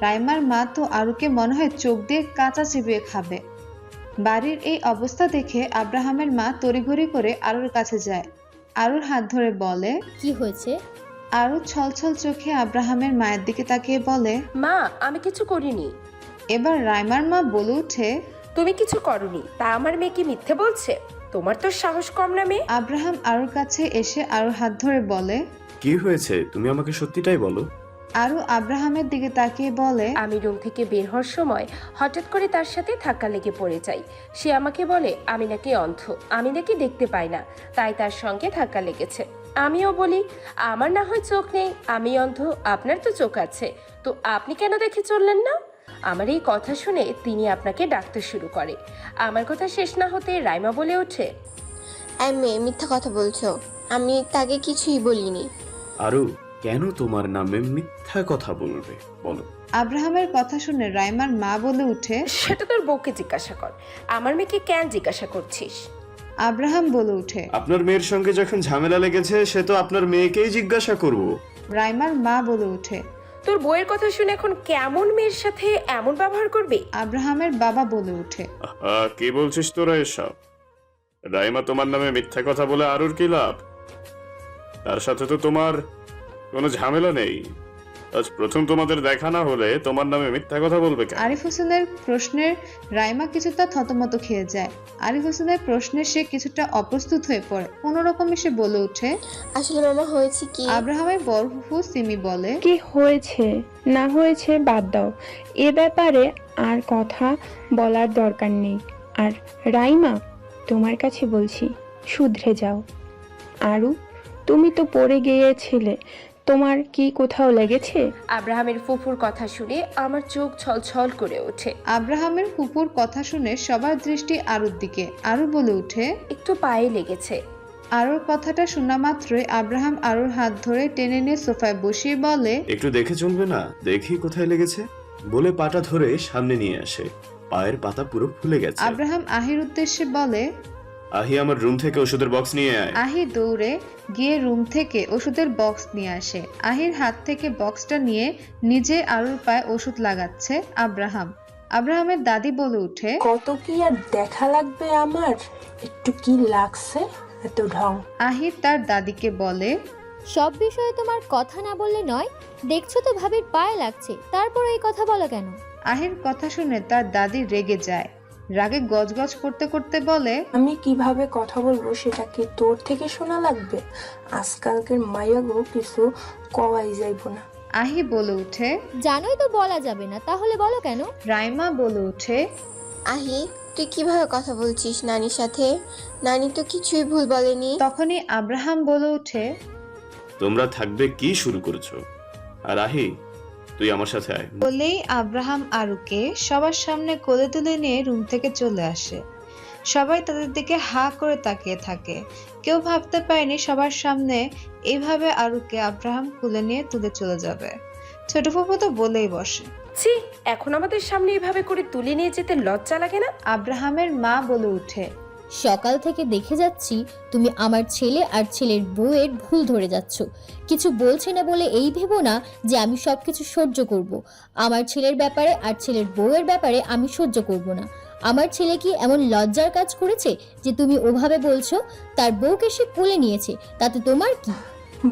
রাইমার মা তো আরুকে মনে হয় চোখ দিয়ে কাঁচা চিবিয়ে খাবে। বাড়ির এই অবস্থা দেখে আব্রাহামের মা তড়িঘড়ি করে আরুর কাছে যায়। আরুর হাত ধরে বলে, কি হয়েছে? আরু ছলছল চোখে আব্রাহামের মায়ের দিকে তাকিয়ে বলে, মা, আমি কিছু করিনি। এবার রাইমার মা বলে ওঠে, তুমি কিছু করনি, তা আমার মেয়ে কি মিথ্যে বলছে? তোমার তো সাহস কম না মেয়ে। আব্রাহাম আরুর কাছে এসে আরুর হাত ধরে বলে, কি হয়েছে? তুমি আমাকে সত্যিটাই বলো। আরু আব্রাহামের দিকে তাকিয়ে বলে, আমি রুম থেকে বের হওয়ার সময় হঠাৎ করে তার সাথে ধাক্কা লেগে পড়ে যাই। সে আমাকে বলে আমি নাকি অন্ধ, আমি নাকি দেখতে পাই না, তাই তার সঙ্গে ধাক্কা লেগেছে। আমিও বলি আমার না হয় চোখ নেই, আমি অন্ধ, আপনার তো চোখ আছে, তো আপনি কেন দেখে চললেন না? আমার এই কথা শুনে তিনি আপনাকে ডাকতে শুরু করে। আমার কথা শেষ না হতে রাইমা বলে ওঠে, এই মেয়ে মিথ্যা কথা বলছো, আমি তাকে কিছুই বলিনি। আরু কেন তোমার নামে মিথ্যা কথা বলবে বলো? আব্রাহামের কথা শুনে রাইমার মা বলে উঠে, সেটা তোর বউকে জিজ্ঞাসা কর, আমার মেয়েকে কেন জিজ্ঞাসা করছিস? আব্রাহাম বলে উঠে, আপনার মেয়ের সঙ্গে যখন ঝামেলা লেগেছে সে তো আপনার মেয়েকেই জিজ্ঞাসা করব। রাইমার মা বলে উঠে, তোর বউয়ের কথা শুনে এখন কেমন মেয়ের সাথে এমন ব্যবহার করবে? আব্রাহামের বাবা বলে উঠে, কি বলছিস তোরা এসব? রাইমা তোমার নামে মিথ্যা কথা বলে আরুর কি লাভ? তার সাথে তো তোমার কোনো ঝামেলা নেই। আজ প্রথম তোমাদের দেখা না হলে তোমার নামে মিথ্যা কথা বলবে কেন? আরিফ হোসেনের প্রশ্নের রাইমা কিছুটা থতমত খেয়ে যায়। আরিফ হোসেনের প্রশ্নে সে কিছুটা অপ্রস্তুত হয়ে পড়ে। কোনোরকমে সে বলে ওঠে, আসলে মামা হয়েছে কি? আব্রাহামের বড় ফুফু সিমি বলে, কি হয়েছে না হয়েছে বাদ দাও, এ ব্যাপারে আর কথা বলার দরকার নেই। আর রাইমা, তোমার কাছে বলছি, শুধরে যাও। আরু, তুমি তো পড়ে গিয়েছিলে, তোমার কি কোথাও লেগেছে? আব্রাহামের ফুফুর কথা শুনে আমার চোখ ছলছল করে ওঠে। আব্রাহামের ফুপুর কথা শুনে সবার দৃষ্টি আরুর দিকে। আরু বলে উঠে, একটু পায়ে লেগেছে। আরুর কথাটা শোনা মাত্রই আব্রাহাম আরুর হাত ধরে টেনে নিয়ে সোফায় বসিয়ে বলে, একটু দেখে চলবে না? দেখি কোথায় লেগেছে বলে পাটা ধরে সামনে নিয়ে আসে। পায়ের পাতা পুরো ফুলে গেছে। আব্রাহাম আহির উদ্দেশ্যে বলে, আহি আমার রুম থেকে ওষুধের বক্স নিয়ে আয়। আহি দৌড়ে গিয়ে রুম থেকে ওষুধের বক্স নিয়ে আসে। আহির হাত থেকে বক্সটা নিয়ে নিজে আরুর পায়ে ওষুধ লাগাচ্ছে আব্রাহাম। আব্রাহামের দাদি বলে উঠে, কত কি আর দেখা লাগবে আমার, একটু কি লাগছে এত ঢং। আহির তার দাদিকে বলে, সব বিষয়ে তোমার কথা না বললে নয়, দেখছো তো ভাবির পায়ে লাগছে, তারপর এই কথা বলো কেন? আহির কথা শুনে তার দাদি রেগে যায়। রাগে গজগজ করতে করতে বলে, আমি কিভাবে কথা বলবো সেটা কি তোর থেকে শোনা লাগবে? আজকালকের মাইয়াগো কিছু কওয়াই যাইব না। আহি বলে উঠে, জানোই তো বলা যাবে না, তাহলে বলো কেন? রাইমা বলে উঠে, আহি, তুই কিভাবে কথা বলছিস নানির সাথে? নানি তো কিছুই ভুল বলেনি। তখনই আব্রাহাম বলে উঠে, তোমরা থাকবে কি শুরু করেছো? আর আহি, তুই আমার সাথে আয়। বলেই আব্রাহাম আরুকে সবার সামনে কোলে তুলে নিয়ে রুম থেকে চলে আসে। সবাই তাদের দিকে হা করে তাকিয়ে থাকে। কেউ ভাবতে পারেনি সবার সামনে এইভাবে আরুকে আব্রাহাম কোলে নিয়ে তুলে চলে যাবে। ছোট ফুপু তো বলেই বসে, ছি, এখন আমাদের সামনে এভাবে করে তুলে নিয়ে যেতে লজ্জা লাগে না? আব্রাহামের মা বলে উঠে, সকাল থেকে দেখে যাচ্ছি তুমি আমার ছেলে আর ছেলের বউয়ের ভুল ধরে যাচ্ছ। কিছু বলছে না বলে এই ভেবো না যে আমি সব কিছু সহ্য করব। আমার ছেলের ব্যাপারে আর ছেলের বউয়ের ব্যাপারে আমি সহ্য করব না। আমার ছেলে কি এমন লজ্জার কাজ করেছে যে তুমি ওভাবে বলছো? তার বউকে সে কোলে নিয়েছে, তাতে তোমার কি?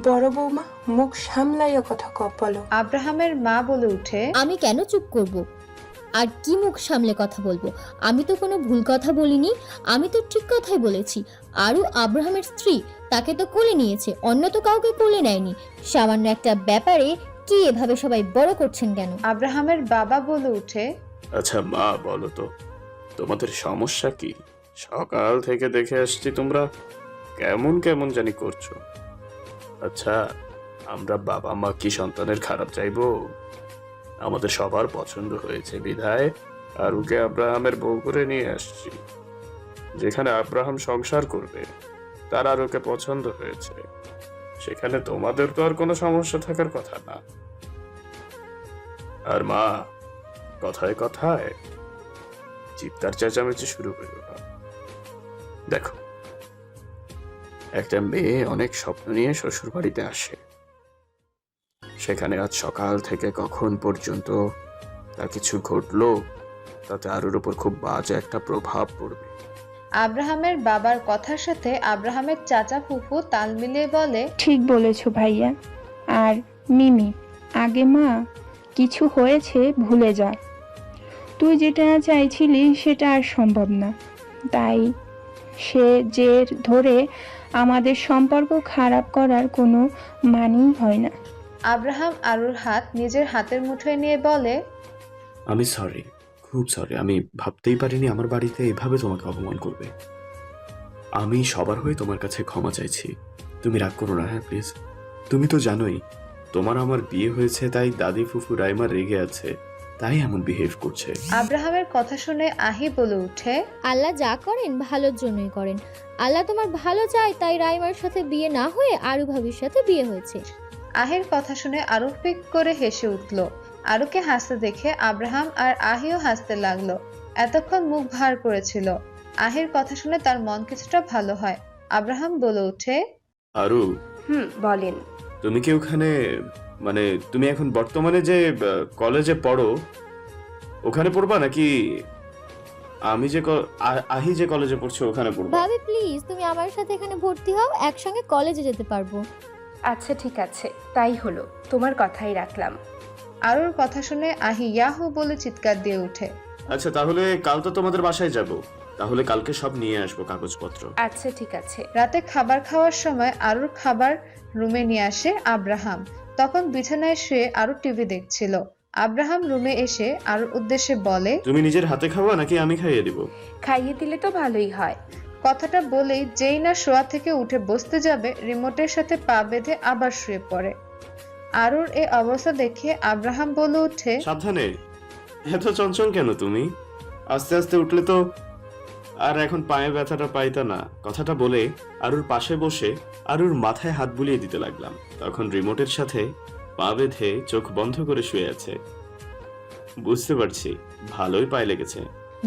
বড় বৌমা, মুখ সামলাইয়া কথা বলো। আব্রাহামের মা বলে উঠে, আমি কেন চুপ করব? আর কি মুখ সামলে কথা বলবো? আমি তো কোনো ভুল কথা বলিনি, আমি তো ঠিক কথাই বলেছি। আরও আব্রাহামের স্ত্রী, তাকে তো কোলে নিয়েছে, অন্য তো কাউকে কোলে নেয়নি। সামান্য একটা ব্যাপারে কি এভাবে সবাই বড় করছেন কেন? আব্রাহামের বাবা বলে উঠে, আচ্ছা মা, বলো তো তোমাদের সমস্যা কি? সকাল থেকে দেখে আসছি তোমরা কেমন কেমন জানি করছো। আচ্ছা, আমরা বাবা মা কি সন্তানের খারাপ চাইবো? আমাদের সবার পছন্দ হয়েছে বিধায় আর ওকে আব্রাহামের বউ করে নিয়ে আসছি। যেখানে আব্রাহাম সংসার করবে তার আর ওকে পছন্দ হয়েছে, সেখানে তোমাদের তো আর কোনো সমস্যা থাকার কথা না। আর মা, কথায় কথায় চিৎকার চেঁচামেচি শুরু করো না। দেখো, একটা মেয়ে অনেক স্বপ্ন নিয়ে শ্বশুর বাড়িতে আসে, সেখানে আজ সকাল থেকে কখন পর্যন্ত তার কিছু ঘটলো তাতে আরুর উপর খুব বাজে একটা প্রভাব পড়বে। আব্রাহামের বাবার কথার সাথে আব্রাহামের চাচা ফুফু তাল মিলিয়ে বলে, ঠিক বলেছো ভাইয়া। আর মিমি, আগে মা, কিছু হয়েছে ভুলে যা। তুই যেটা চাইছিলি সেটা আর সম্ভব না, তাই সে জের ধরে আমাদের সম্পর্ক খারাপ করার কোনো মানেই হয় না। আব্রাহাম আরুর হাত নিজের হাতের মুঠোয় নিয়ে বলে, আমি সরি, খুব সরি। আমি ভাবতেই পারিনি আমার বাড়িতে এভাবে তোমাকে অপমান করবে। আমি সবার হয়ে তোমার কাছে ক্ষমা চাইছি। তুমি রাগ করো না, হ্যাঁ প্লিজ। তুমি তো জানোই তোমার আমার বিয়ে হয়েছে, তাই দাদি ফুফু রাইমা রেগে আছে, তাই এমন বিহেভ করছে। আব্রাহামের কথা শুনে আহি বলে উঠে, আল্লাহ যা করেন ভালোর জন্যই করেন। আল্লাহ তোমার ভালো চায়, তাই রাইমার সাথে বিয়ে না হয়ে আরু ভাবির সাথে বিয়ে হয়েছে। আহির কথা শুনে আরু ফিক করে হেসে উঠল। আরুকে হাসতে দেখে আব্রাহাম আর আহিও হাসতে লাগলো। এতক্ষণ মুখ ভার করেছিল। আহির কথা শুনে তার মন কিছুটা ভালো হয়। আব্রাহাম বলে ওঠে, আরু, বলেন। তুমি কি ওখানে, মানে তুমি এখন বর্তমানে যে কলেজে পড়ো ওখানে পড়বা, নাকি আমি যে আহি যে কলেজে পড়ছে ওখানে পড়বা? ভাবি প্লিজ, তুমি আমার সাথে এখানে ভর্তি হও, একসঙ্গে কলেজে যেতে পারবো। আচ্ছা ঠিক আছে, তাই হলো, তোমার কথাই রাখলাম। আরুর কথা শুনে আহি ইয়াহু বলে চিৎকার দিয়ে ওঠে। আচ্ছা, তাহলে কাল তো তোমাদের বাসায় যাব, তাহলে কালকে সব নিয়ে আসবো কাগজপত্র। আচ্ছা ঠিক আছে। রাতে খাবার খাওয়ার সময় আরুর খাবার রুমে নিয়ে আসে আব্রাহাম। তখন বিছানায় শুয়ে আরু টিভি দেখছিল। আব্রাহাম রুমে এসে আরুর উদ্দেশ্যে বলে, তুমি নিজের হাতে খাওয়া নাকি আমি খাইয়ে দিব? খাইয়ে দিলে তো ভালোই হয়। কথাটা বলেই যেই না শোয়া থেকে উঠে বসতে যাবে, রিমোটের সাথে পা বেঁধে আবার শুয়ে পড়ে। আরুর এই অবস্থা দেখে আব্রাহাম বলে ওঠে, সাবধানে, এত চঞ্চল কেন তুমি? আস্তে আস্তে উঠলে তো আর এখন পায়ে ব্যথাটা পাইতা না। কথাটা বলে আরুর পাশে বসে আরুর মাথায় হাত বুলিয়ে দিতে লাগলাম। তখন রিমোটের সাথে পা বেঁধে চোখ বন্ধ করে শুয়ে আছে। বুঝতে পারছি ভালোই পায়ে লেগেছে।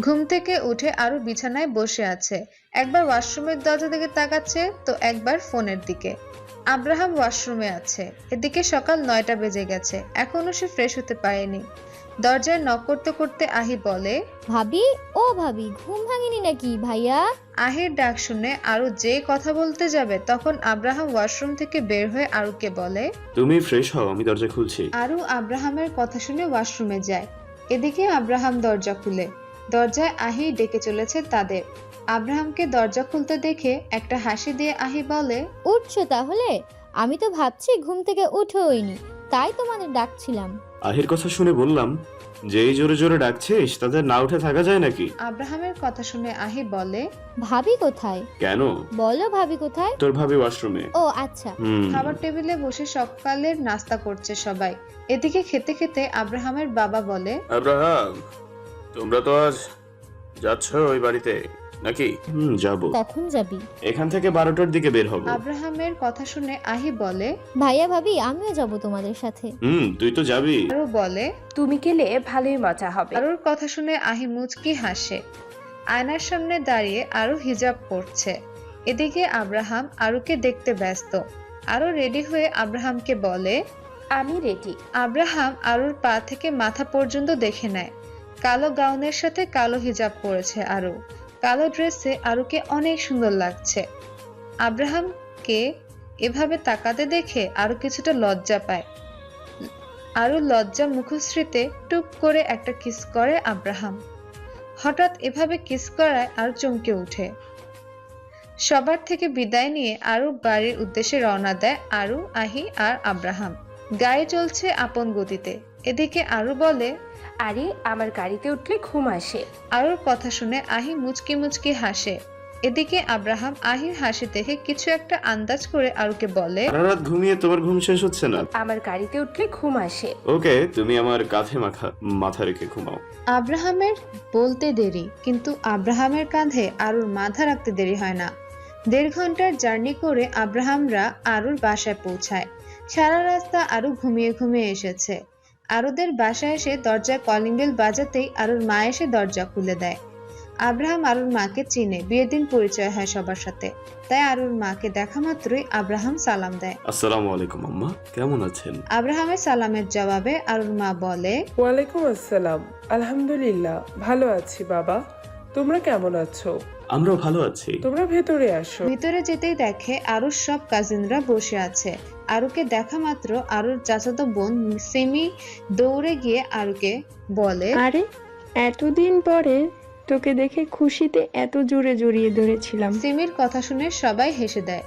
ঘুম থেকে উঠে আরু বিছানায় বসে আছে। একবার ওয়াশরুমের দরজা দিকে তাকাচ্ছে, তো একবার ফোনের দিকে। আব্রাহাম ওয়াশরুমে আছে। এদিকে সকাল 9টা বেজে গেছে, এখনো সে ফ্রেশ হতে পারেনি। দরজায় নক করতে করতে আহি বলে, ভাবি, ও ভাবি, ঘুম ভাঙেনি নাকি ভাইয়া? আহির ডাক শুনে আরু যে কথা বলতে যাবে, তখন আব্রাহাম ওয়াশরুম থেকে বের হয়ে আরুকে বলে, তুমি ফ্রেশ হও, আমি দরজা খুলছি। আরু আব্রাহামের কথা শুনে ওয়াশরুমে যায়। এদিকে আব্রাহাম দরজা খুলে। দরজায় আহি ডেকে চলেছে তাদের। আব্রাহামকে দরজা খুলতে দেখে একটা হাসি দিয়ে আহি বলে, উঠছো তাহলে? আমি তো ভাবছি ঘুম থেকে উঠোইনি, তাই তোমাদের ডাকছিলাম। আহির কথা শুনে বললাম, যেই জোরে জোরে ডাকছিস তাদের না উঠে থাকা যায় নাকি? আব্রাহামের কথা শুনে আহি বলে, ভাবি কোথায়? কেন? বলো ভাবি কোথায়? তোর ভাবি ওয়াশরুমে। ও আচ্ছা। খাবার টেবিলে বসে সকালের নাস্তা করছে সবাই। এদিকে খেতে খেতে আব্রাহামের বাবা বলে, আব্রাহাম, তোমরা তো আজ যাচ্ছ ওই বাড়িতে নাকি? যাব। কখন যাবি? এখান থেকে 12টার দিকে বের হব। আব্রাহামের কথা শুনে আহি বলে, ভাইয়া ভাবি, আমিও যাব তোমাদের সাথে। তুই তো যাবি। আরু বলে, তুমি গেলে ভালোই মজা হবে। আরুর কথা শুনে আহি মুচকি হাসে। আয়নার সামনে দাঁড়িয়ে আরু হিজাব পরছে। এদিকে আব্রাহাম আরুকে দেখতে ব্যস্ত। আরু রেডি হয়ে আব্রাহামকে বলে, আমি রেডি। আব্রাহাম আরুর পা থেকে মাথা পর্যন্ত দেখে নেয়। কালো গাউনের সাথে কালো হিজাব পরেছে আরু। কালো ড্রেসে আরুকে অনেক সুন্দর লাগছে। আব্রাহামকে এভাবে তাকাতে দেখে আরু কিছুটা লজ্জা পায়। আরও লজ্জা মুখশ্রীতে টুপ করে একটা কিস করে আব্রাহাম। হঠাৎ এভাবে কিস করায় আরও চমকে ওঠে। সবার থেকে বিদায় নিয়ে আরও বাড়ির উদ্দেশ্যে রওনা দেয় আরু, আহি আর আব্রাহাম। গাড়ি চলছে আপন গতিতে। এদিকে আরু বলে, আরে আমার গাড়িতে উঠলে ঘুম আসে। আরুর কথা শুনে আহি মুচকি মুচকি হাসে। এদিকে আব্রাহাম আহির হাসি দেখে কিছু একটা আন্দাজ করে আরুকে বলে, সারা রাত ঘুমিয়ে তোমার ঘুম শেষ হচ্ছে না? আমার গাড়িতে উঠলে ঘুম আসে। ওকে, তুমি আমার কাঁধে মাথা রেখে ঘুমাও। আব্রাহামের বলতে দেরি, কিন্তু আব্রাহামের কাঁধে আরুর মাথা রাখতে দেরি হয় না। 1.5 ঘন্টার জার্নি করে আব্রাহামরা আরুর বাসায় পৌঁছায়। সারা রাস্তা আরু ঘুমিয়ে ঘুমিয়ে এসেছে। আরুদের বাসায় এসে দরজায় কলিং বেল বাজাতেই আরুর মা এসে দরজা খুলে দেয়। আব্রাহাম আরুর মাকে চিনে, বিয়ের দিন পরিচয় হয় সবার সাথে, তাই আরুর মাকে দেখা মাত্রই আব্রাহাম সালাম দেয়। আসসালামু আলাইকুম আম্মা, কেমন আছেন? আব্রাহামের সালামের জবাবে আরুর মা বলে, ওয়ালাইকুম আসসালাম, আলহামদুলিল্লাহ ভালো আছি বাবা, তোমরা কেমন আছো? আমরাও ভালো আছি। তোমরা ভেতরে আসো। ভিতরে যেতেই দেখে আরুর সব কাজিনরা বসে আছে। আরুকে দেখা মাত্র আরুর চাচাতো বোন সিমি দৌড়ে গিয়ে আরুকে বলে, আরে এতদিন পরে তোকে দেখে খুশিতে এত জোরে জড়িয়ে ধরেছিলাম। সিমির কথা শুনে সবাই হেসে দেয়।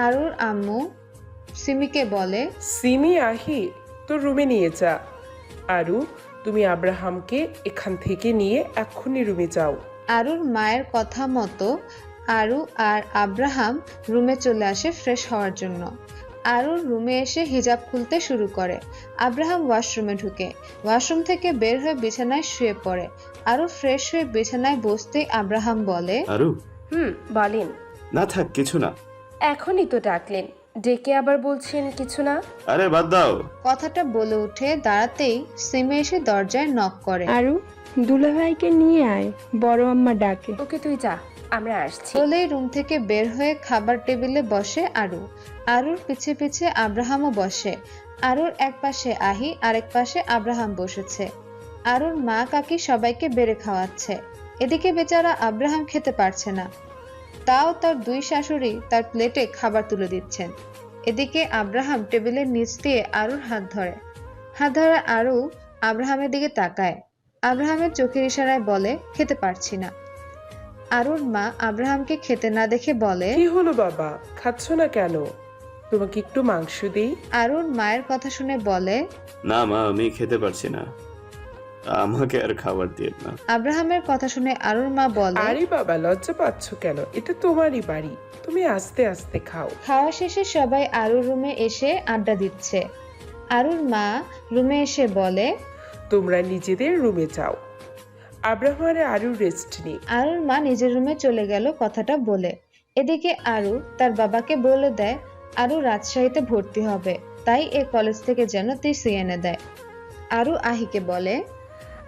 আরুর আম্মু সিমিকে বলে, সিমি, আহি তোর রুমে নিয়ে যা। আরু, তুমি আব্রাহামকে এখান থেকে নিয়ে এক্ষুনি রুমে যাও। আরুর মায়ের কথা মতো আরু আর আব্রাহাম রুমে চলে আসে ফ্রেশ হওয়ার জন্য। আরুর রুমে এসে হিজাব খুলতে শুরু করে। আব্রাহাম ওয়াশরুমে ঢুকে। ওয়াশরুম থেকে বের হয়ে বিছানায় শুয়ে পড়ে। আরু ফ্রেশ হয়ে বিছানায় বসতেই আব্রাহাম বলে, আরু, বলেন। না থাক, কিছু না। এখনই তো ডাকলেন, ডেকে আবার বলছেন কিছু না। আরে বাদ দাও। কথাটা বলে উঠে দাঁড়াতেই সিমি এসে দরজায় নক করে। আরু, দুলাভাইকে নিয়ে আয়, বড় আম্মা ডাকে। ওকে তুই যা, আমরা আসছি। বলেই রুম থেকে বের হয়ে খাবার টেবিলে বসে আরু। আরুর পিছে পিছে আব্রাহামও বসে। আরুর এক পাশে আহি, আরেক পাশে আব্রাহাম বসেছে। আরুর মা কাকি সবাইকে বেড়ে খাওয়াচ্ছে। এদিকে বেচারা আব্রাহাম খেতে পারছে না, তাও তার 2 শাশুড়ি তার প্লেটে খাবার তুলে দিচ্ছেন। এদিকে আব্রাহাম টেবিলের নিচ দিয়ে আরুর হাত ধরে। হাত ধরে আরু আব্রাহামের দিকে তাকায়। আব্রাহামের চোখের ইশারায় বলে, খেতে পারছি না। আরুর মা আব্রাহামকে খেতে না দেখে বলে, কি হলো বাবা, খাচ্ছ না কেন? তোমাকে একটু মাংস দিই? আরুর মায়ের কথা শুনে বলে, না মা, আমি খেতে পারছি না, আমাকে আর খাবার দিয়ে না। আব্রাহামের কথা শুনে আরুর মা বলে, আরে বাবা, লজ্জা পাচ্ছ কেন? এটা তোমারই বাড়ি, তুমি আস্তে আস্তে খাও। খাওয়া শেষে সবাই আরুর রুমে এসে আড্ডা দিচ্ছে। আরুর মা রুমে এসে বলে, তোমরা নিজেদের রুমে যাও, আব্রাহাম আর আরু রেস্ট নেই। আরুর মা নিজের রুমে চলে গেল কথাটা বলে। এদিকে আরু তার বাবাকে বলে দেয় আরু রাজশাহীতে ভর্তি হবে, তাই এ কলেজ থেকে যেন টিসি এনে দেয়। আরু আহিকে বলে,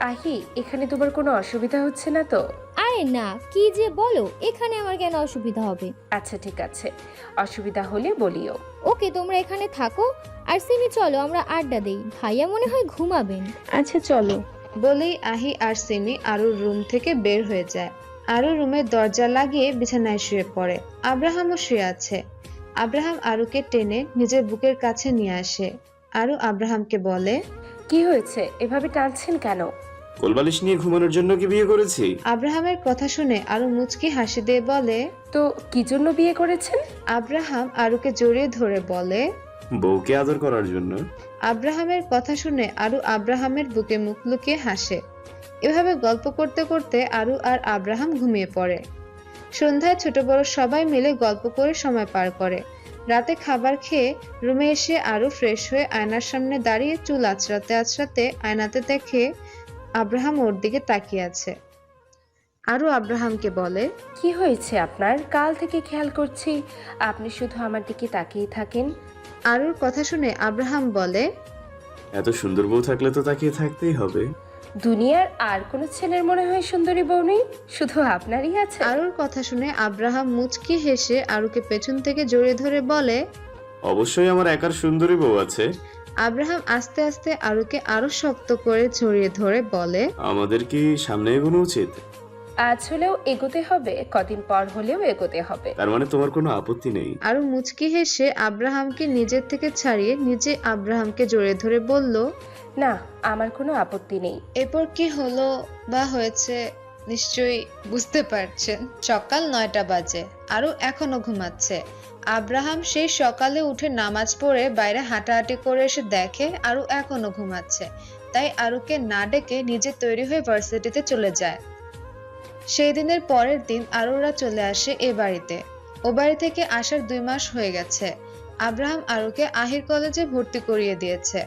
আহি, এখানে তোমার কোনো অসুবিধা হচ্ছে না তো? আরে না, কি যে বলো, এখানে আমার কেন অসুবিধা হবে? আচ্ছা ঠিক আছে, অসুবিধা হলে বলিও। ওকে, তোমরা এখানে থাকো। আর সিমি, চলো আমরা আড্ডা দেই, ভাইয়া মনে হয় ঘুমাবেন। আচ্ছা চলো। বলেই আহি আর সিমি আরুর রুম থেকে বের হয়ে যায়। আরু রুমের দরজা লাগিয়ে বিছানায় শুয়ে পড়ে। আব্রাহামও শুয়ে আছে। আব্রাহাম আরুকে টেনে নিজের বুকের কাছে নিয়ে আসে। আরু আব্রাহামকে বলে, কি হয়েছে, এভাবে টানছেন কেন? কোলবালিশ নিয়ে ঘুমানোর জন্য কি বিয়ে করেছি? আব্রাহামের কথা শুনে আরু মুচকি হাসি দিয়ে বলে, তো কি জন্য বিয়ে করেছেন? আব্রাহাম আরুকে জড়িয়ে ধরে বলে, বউকে আদর করার জন্য। আব্রাহামের কথা শুনে আরু আব্রাহামের বুকে মুখ লুকিয়ে হাসে। এভাবে গল্প করতে করতে আরু আর আব্রাহাম ঘুমিয়ে পড়ে। সন্ধ্যায় ছোট বড় সবাই মিলে গল্প করে সময় পার করে। রাতে খাবার খেয়ে রুমে এসে আরু ফ্রেশ হয়ে আয়নার সামনে দাঁড়িয়ে চুল আঁচড়াতে আঁচড়াতে আয়নাতে দেখে আব্রাহাম ওর দিকে তাকিয়ে আছে। আরু আব্রাহামকে বলে, কি হয়েছে আপনার? কাল থেকে খেয়াল করছি আপনি শুধু আমার দিকে তাকিয়ে থাকেন। আরুর কথা শুনে আব্রাহাম বলে, এত সুন্দর বউ থাকলে তো তাকিয়ে থাকতেই হবে। দুনিয়ার আর কোনো ছেলের মনে হয় সুন্দরী বউ নেই, শুধু আপনারই আছে। আরুর কথা শুনে আব্রাহাম মুচকি হেসে আরুকে পেছন থেকে জড়িয়ে ধরে বলে, অবশ্যই আমার একার সুন্দরী বউ আছে। আব্রাহাম আস্তে আস্তে আরুকে আরো শক্ত করে জড়িয়ে ধরে বলে, আমাদের কি সামনে এগোনো উচিত? আজ হলেও এগোতে হবে, কদিন পর হলেও এগোতে হবে। তার মানে তোমার কোনো আপত্তি নেই? আরু মুচকি হেসে আব্রাহামকে নিজের থেকে ছাড়িয়ে নিজে আব্রাহামকে জড়িয়ে ধরে বলল, না, আমার কোনো আপত্তি নেই। এরপর কি হলো বা হয়েছে নিশ্চয়ই বুঝতে পারছেন। সকাল 9টা বাজে, আরু এখনো ঘুমাচ্ছে। আব্রাহাম সেই সকালে উঠে নামাজ পড়ে বাইরে হাঁটাহাঁটি করে এসে দেখে আরু এখনো ঘুমাচ্ছে, তাই আরুকে না ডেকে নিজে তৈরি হয়ে ভার্সিটিতে চলে যায়। সেই দিনের পরের দিন আরুরা চলে আসে এ বাড়িতে। ও বাড়ি থেকে আসার 2 মাস হয়ে গেছে। আব্রাহাম আরুকে আহির কলেজে ভর্তি করিয়ে দিয়েছে।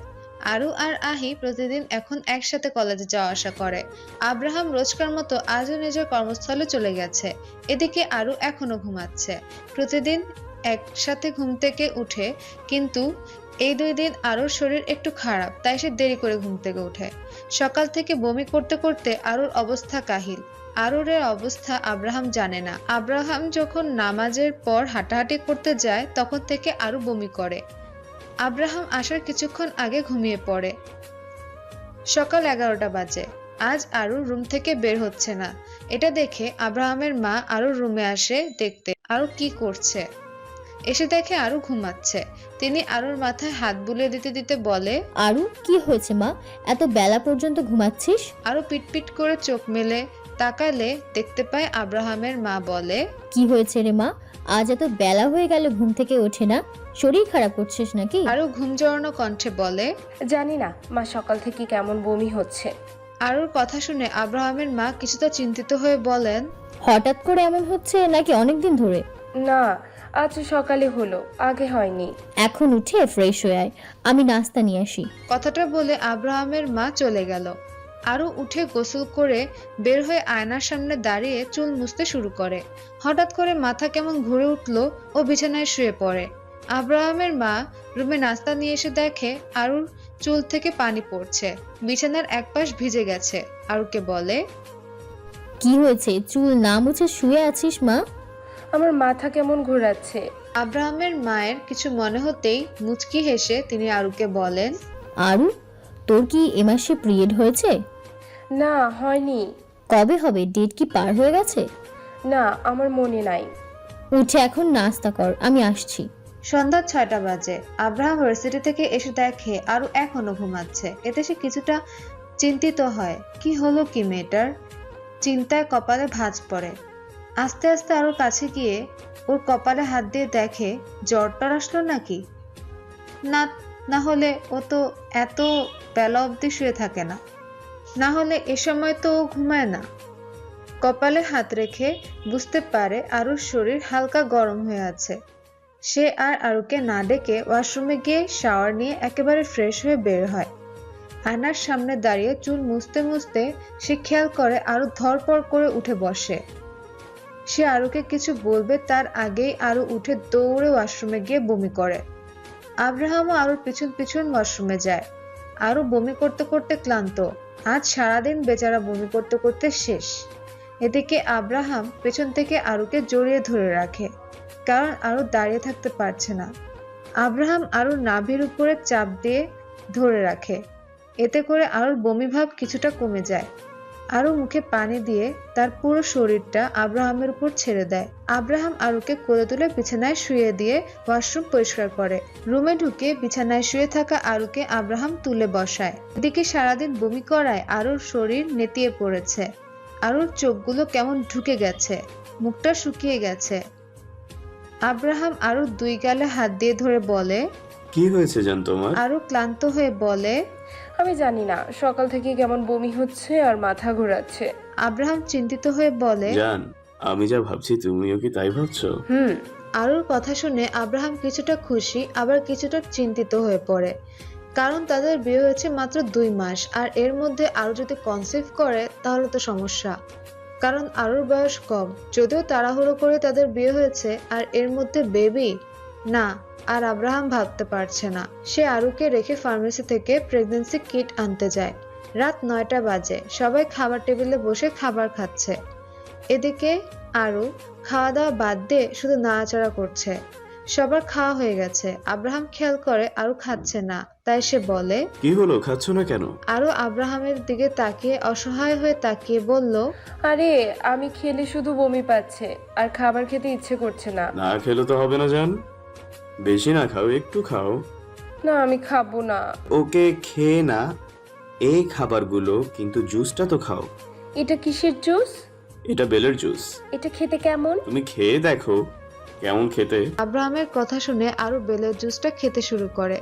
আরু আর আহি প্রতিদিন এখন একসাথে কলেজে যাওয়া আসা করে। আব্রাহাম রোজকার মতো আজও নিজের কর্মস্থলে চলে গেছে। এদিকে আরু এখনো ঘুমাচ্ছে। প্রতিদিন একসাথে ঘুম থেকে উঠে, কিন্তু এই 2 দিন আরুর শরীর একটু খারাপ, তাই সে দেরি করে ঘুম থেকে ওঠে। সকাল থেকে বমি করতে করতে আরুর অবস্থা কাহিল। আরুর এর অবস্থা আব্রাহাম জানে না। আব্রাহাম যখন নামাজের পর হাঁটাহাঁটি করতে যায় তখন থেকে আরু বমি করে। আব্রাহাম আসার কিছুক্ষণ আগে ঘুমিয়ে পড়ে। সকাল 11টা বাজে। আজ আরু রুম থেকে বের হচ্ছে না। এটা দেখে আব্রাহামের মা আরুর রুমে আসে দেখতে আরু কি করছে। এসে দেখে আরু ঘুমাচ্ছে। তিনি আরুর মাথায় হাত বুলিয়ে দিতে দিতে বলে, আরু, কি হয়েছে মা? এত বেলা পর্যন্ত ঘুমাচ্ছিস? আরু পিটপিট করে চোখ মেলে তাকালে দেখতে পায় আব্রাহামের মা বলে, কি হয়েছে রে মা? আজ এত বেলা হয়ে গেল ঘুম থেকে ওঠে না? শরীর খারাপ করছিস নাকি? আরু ঘুম জড়ানো কণ্ঠে বলে, জানি না মা, সকাল থেকে কেমন বমি হচ্ছে। আরুর কথা শুনে আব্রাহামের মা কিছুটা চিন্তিত হয়ে বলেন, হঠাৎ করে এমন হচ্ছে নাকি অনেকদিন ধরে? না, আজ সকালে হলো, আগে হয়নি। এখন উঠে ফ্রেশ হয়ে আয়, আমি নাস্তা নিয়ে আসি। কথাটা বলে আব্রাহামের মা চলে গেল। আরু উঠে গোসল করে বের হয়ে আয়নার সামনে দাঁড়িয়ে চুল মুছতে শুরু করে। হঠাৎ করে মাথা কেমন ঘুরে উঠলো ও বিছানায় শুয়ে পড়ে। আব্রাহামের মা রুমে নাস্তা নিয়ে এসে দেখে আরুর চুল থেকে পানি পড়ছে, বিছানার এক পাশ ভিজে গেছে। আরুকে বলে, কি হয়েছে? চুল না মুছে শুয়ে আছিস মা? আমার মাথা কেমন ঘোরাচ্ছে। আব্রাহামের মায়ের কিছু মনে হতেই মুচকি হেসে তিনি আরুকে বলেন, আরু, তোর কি এ মাসে পিরিয়ড হয়েছে? না, হয়নি। কবে হবে? ডেট কি পার হয়ে গেছে? না, আমার মনে নাই। উঠে এখন নাস্তা কর, আমি আসছি। সন্ধ্যা 6টা বাজে। আব্রাহাম ভার্সিটি থেকে এসে দেখে আরু এখনো ঘুমাচ্ছে। এতে সে কিছুটা চিন্তিত হয়। কি হলো কি মেয়েটার? চিন্তায় কপালে ভাঁজ পড়ে। আস্তে আস্তে আরুর কাছে গিয়ে ওর কপালে হাত দিয়ে দেখে জ্বরটা আসলো নাকি। না, না হলে ও তো এত বেলা অবধি শুয়ে থাকে না। না হলে এ সময় তো ও ঘুমায় না। কপালে হাত রেখে বুঝতে পারে আরুর শরীর হালকা গরম হয়ে আছে। সে আর আরুকে না ডেকে ওয়াশরুমে গিয়ে শাওয়ার নিয়ে একেবারে ফ্রেশ হয়ে বের হয়। আয়নার সামনে দাঁড়িয়ে চুল মুছতে মুছতে সে খেয়াল করে আরু ধরপড় করে উঠে বসে। সে আরুকে কিছু বলবে তার আগেই আরু উঠে দৌড়ে ওয়াশরুমে গিয়ে বমি করে। আব্রাহামও আরুর পিছন পিছন ওয়াশরুমে যায়। আরু বমি করতে করতে ক্লান্ত। আজ সারাদিন বেচারা বমি করতে করতে শেষ। এদিকে আব্রাহাম পেছন থেকে আরুকে জড়িয়ে ধরে রাখে, কারণ আরু দাঁড়িয়ে থাকতে পারছে না। আব্রাহাম আরুর নাভির উপরে চাপ দিয়ে ধরে রাখে। এতে করে আরুর বমি ভাব কিছুটা কমে যায়। আরু মুখে পানি দিয়ে তার পুরো শরীরটা আব্রাহামের উপর ছেড়ে দেয়। আব্রাহাম আরুকে কোলে তুলে বিছানায় শুয়ে দিয়ে ওয়াশরুম পরিষ্কার করে। রুমে ঢুকে বিছানায় শুয়ে থাকা আরুকে আব্রাহাম তুলে বসায়। এদিকে সারাদিন বমি করায় আরুর শরীর নেতিয়ে পড়েছে। আরুর চোখগুলো কেমন ঢুকে গেছে, মুখটা শুকিয়ে গেছে। আব্রাহাম আরুর 2 গালে হাত দিয়ে ধরে বলে, কি হয়েছে জান তোমার? আরু ক্লান্ত হয়ে বলে, আমি জানি না, সকাল থেকে কেমন বমি হচ্ছে আর মাথা ঘোরাচ্ছে। আব্রাহাম চিন্তিত হয়ে বলে, জান, আমি যা ভাবছি তুমিও কি তাই ভাবছো? আরুর কথা শুনে আব্রাহাম কিছুটা খুশি আবার কিছুটা চিন্তিত হয়ে পড়ে। কারণ তাদের বিয়ে হয়েছে মাত্র 2 মাস, আর এর মধ্যে আরু যদি কনসিভ করে তাহলে তো সমস্যা। কারণ আরুর বয়স কম, যদিও তাড়াহুড়ো করে তাদের বিয়ে হয়েছে, আর এর মধ্যে বেবি না। আর আব্রাহাম ভাবতে পারছে না। সে আরুকে রেখে ফার্মেসি থেকে প্রেগন্যান্সি কিট আনতে যায়। রাত 9টা বাজে। সবাই খাবার টেবিলে বসে খাবার খাচ্ছে। এদিকে আরু খাওয়া দাওয়া বাদ দিয়ে শুধু নাড়াচাড়া করছে। সবার খাওয়া হয়ে গেছে। আব্রাহাম খেয়াল করে আরু খাচ্ছে না। তাই সে বলে। কি হলো, খাচ্ছ না কেন? আরও আব্রাহামের দিকে তাকিয়ে অসহায় হয়ে তাকিয়ে বলল, আরে আমি খেলে শুধু বমি পাচ্ছে আর খাবার খেতে ইচ্ছে করছে না। না খেলে তো হবে না জান, বেশি না খাও, একটু খাও। না আমি খাবো না। ওকে, খেয়ে না এই খাবারগুলো, কিন্তু জুসটা তো খাও। এটা কিসের জুস? এটা বেলের জুস। এটা খেতে কেমন? তুমি খেয়ে দেখো কেমন খেতে। আব্রাহামের কথা শুনে আরও বেলের জুসটা খেতে শুরু করে।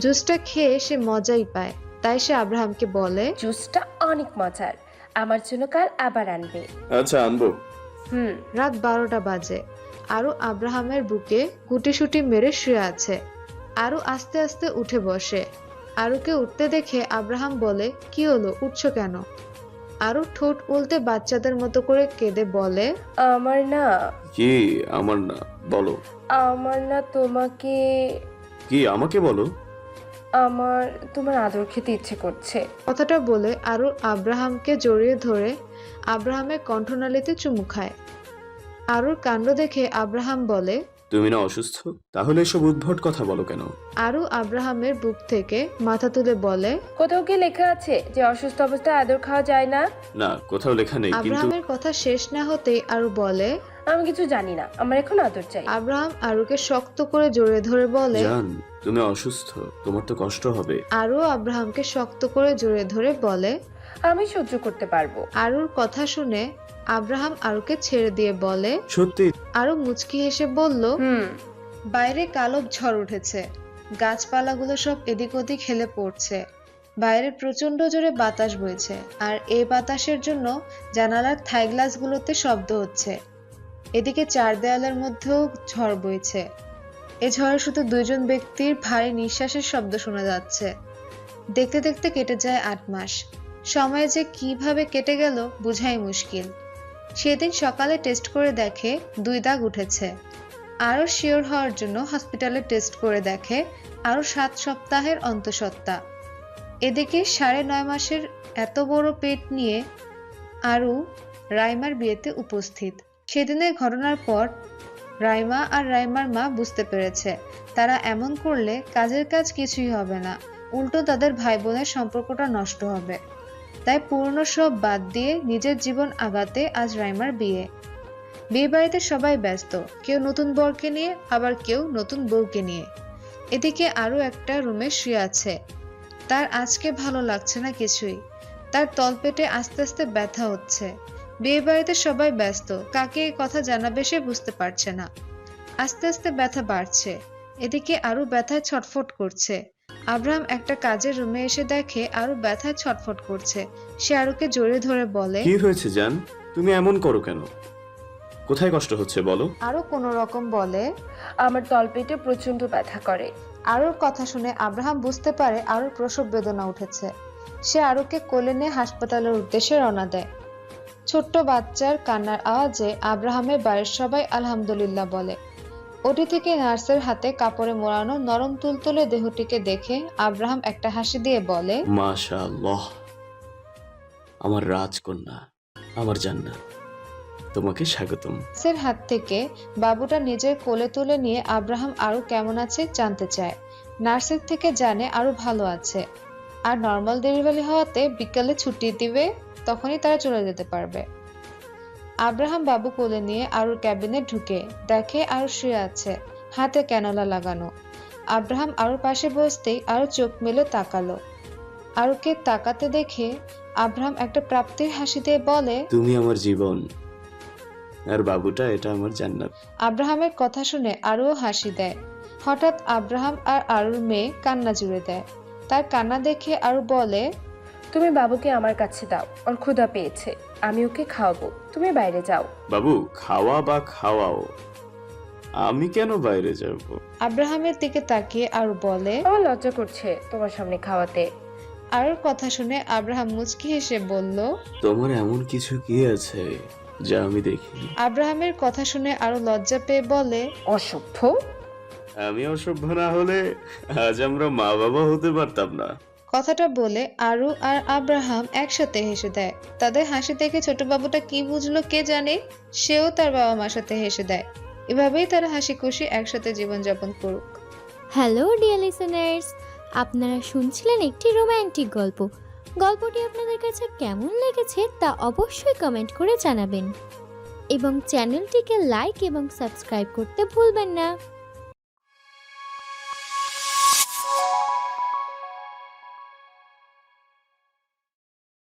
জুসটা খেয়ে সে মজাই পায়, তাই সে আব্রাহামকে বলে, জুসটা অনেক মজার, আমার জন্য কাল আবার আনবে। আচ্ছা, আনবো। রাত 12টা বাজে। আরও আব্রাহামের বুকে গুটিসুটি মেরে শুয়ে আছে। আরও আস্তে আস্তে উঠে বসে। আরুকে উঠতে দেখে আব্রাহাম বলে, কি হলো, উঠছো কেন? আরও ঠোঁট উল্টে বাচ্চাদের মতো করে কেঁদে বলে, আমার না কি আমার না? বলো। আমার না তোমাকে কি আমাকে বলো? আমার তোমার আদর খেতে ইচ্ছে করছে। কথাটা বলে আরও আব্রাহামকে জড়িয়ে ধরে আব্রাহামের কণ্ঠনালীতে চুমু খায়। আরুর কাণ্ড দেখে আব্রাহাম বলে, তুমি না অসুস্থ, তাহলে এসব উদ্ভট কথা বলো কেন? আরু আব্রাহামের বুক থেকে মাথা তুলে বলে, কোথাও কি লেখা আছে যে অসুস্থ অবস্থায় আদর খাওয়া যায় না? না, কোথাও লেখা নেই, কিন্তু আব্রাহামের কথা শেষ না হতেই আরু বলে, আমি কিছু জানি না, আমার এখন আদর চাই। আব্রাহাম আরুকে শক্ত করে জড়িয়ে ধরে বলে, জান, তুমি অসুস্থ, তোমার তো কষ্ট হবে। আরু আব্রাহামকে শক্ত করে জড়িয়ে ধরে বলে, আমি সহ্য করতে পারবো। আরুর কথা শুনে আব্রাহাম আরুকে ছেড়ে দিয়ে বলে, সত্যি? আরু মুচকি হেসে বলল, বাইরে কালো ঝড় উঠেছে, গাছপালাগুলো সব এদিক ওদিক হেলে পড়ছে। বাইরে প্রচন্ড জোরে বাতাস বইছে, আর এই বাতাসের জন্য জানালার থাই গ্লাসগুলোতে শব্দ হচ্ছে। এদিকে চার দেয়ালের মধ্যেও ঝড় বইছে। এ ঝড়ে শুধু দুইজন ব্যক্তির ভারী নিঃশ্বাসের শব্দ শোনা যাচ্ছে। দেখতে দেখতে কেটে যায় 8 মাস। সময় যে কিভাবে কেটে গেল বোঝাই মুশকিল। সেদিন সকালে টেস্ট করে দেখে 2 দাগ উঠেছে। আরও শিওর হওয়ার জন্য হসপিটালে টেস্ট করে দেখে আরও 7 সপ্তাহের অন্তঃসত্ত্বা। এদিকে 9.5 মাসের এত বড় পেট নিয়ে আরু রাইমার বিয়েতে উপস্থিত। সেদিনের ঘটনার পর রাইমা আর রাইমার মা বুঝতে পেরেছে তারা এমন করলে কাজের কাজ কিছুই হবে না, উল্টো তাদের ভাই বোনের সম্পর্কটা নষ্ট হবে। তাই পুরনো সব বাদ দিয়ে নিজের জীবন আগাতে আজ রাইমার বিয়ে। বিয়ে বাড়িতে সবাই ব্যস্ত, কেউ নতুন বরকে নিয়ে, আবার কেউ নতুন বউকে নিয়ে। এদিকে আরও একটা রুমে শুয়ে আছে। তার আজকে ভালো লাগছে না কিছুই। তার তলপেটে আস্তে আস্তে ব্যথা হচ্ছে। বিয়ে বাড়িতে সবাই ব্যস্ত, কাকে এই কথা জানাবে সে বুঝতে পারছে না। আস্তে আস্তে ব্যথা বাড়ছে। এদিকে আরও ব্যথায় ছটফট করছে। আব্রাহাম একটা কাজের রুমে এসে দেখে আরও ব্যথায় ছটফট করছে। সে আরুকে জড়িয়ে ধরে বলে, কি হয়েছে জান, তুমি এমন করো কেন? কোথায় কষ্ট হচ্ছে বলো? আরও কোনো রকম বলে, আমার তলপেটে প্রচন্ড ব্যথা করে। আরুর কথা শুনে আব্রাহাম বুঝতে পারে আরুর প্রসব বেদনা উঠেছে। সে আরুকে কোলে নিয়ে হাসপাতালের উদ্দেশ্যে রওনা দেয়। ছোট্ট বাচ্চার কান্নার আওয়াজে আব্রাহামের বাড়ির সবাই আলহামদুলিল্লাহ বলে। ওটি থেকে নার্সের হাতে কাপড়ে মোড়ানো নরম তুলতুলে দেহটিকে দেখে আব্রাহাম একটা হাসি দিয়ে বলে, মাশাআল্লাহ, আমার রাজকন্যা, আমার জান্নাত, তোমাকে স্বাগতম। নার্সের হাত থেকে বাবুটা নিজের কোলে তুলে নিয়ে আব্রাহাম আরু কেমন আছে জানতে চায়। নার্সের থেকে জানে আরু ভালো আছে, আর নর্মাল ডেলিভারি হওয়াতে বিকালে ছুটি দিবে, তখনই তারা চলে যেতে পারবে। আব্রাহাম বাবু কোলে নিয়ে আরুর ক্যাবিনে ঢুকে দেখে আরু শুয়ে আছে, হাতে ক্যানোলা লাগানো। আব্রাহাম আরুর পাশে বসতেই আরু চোখ মেলে তাকালো। আরুকে তাকাতে দেখে আব্রাহাম একটা প্রাপ্তির হাসি দিয়ে বলে, তুমি আমার জীবন, আর বাবুটা এটা আমার জান্নাত। আব্রাহামের কথা শুনে আরুও হাসি দেয়। হঠাৎ আব্রাহাম আর আরুর মেয়ে কান্না জুড়ে দেয়। তার কান্না দেখে আরু বলে, তুমি বাবুকে আমার কাছে দাও, ওর ক্ষুধা পেয়েছে, আমি ওকে খাওয়াবো, তুমি বাইরে যাও। বাবু খাওয়া বা খাওয়াও, আমি কেন বাইরে যাব? আব্রাহামের দিকে তাকিয়ে আরু বলে, আমার লজ্জা করছে তোমার সামনে খাওয়াতে। আরুর কথা শুনে আব্রাহাম মুচকি হেসে বলল, তোমার এমন কিছু কি আছে যা আমি দেখিনি? আব্রাহামের কথা শুনে আরু লজ্জা পেয়ে বলে, অসভ্য। আমি অসভ্য না হলে আজ আমরা মা বাবা হতে পারতাম না। কথাটা বলে আরু আর আব্রাহাম একসাথে হেসে দেয়। তাদের হাসি দেখে ছোট বাবুটা কি বুঝলো কে জানে, সেও তার বাবা মার সাথে হেসে দেয়। এভাবেই তারা হাসি খুশি একসাথে জীবনযাপন করুক। হ্যালো ডিয়ার লিসেনার্স, আপনারা শুনছিলেন একটি রোমান্টিক গল্প। গল্পটি আপনাদের কাছে কেমন লেগেছে তা অবশ্যই কমেন্ট করে জানাবেন এবং চ্যানেলটিকে লাইক এবং সাবস্ক্রাইব করতে ভুলবেন না।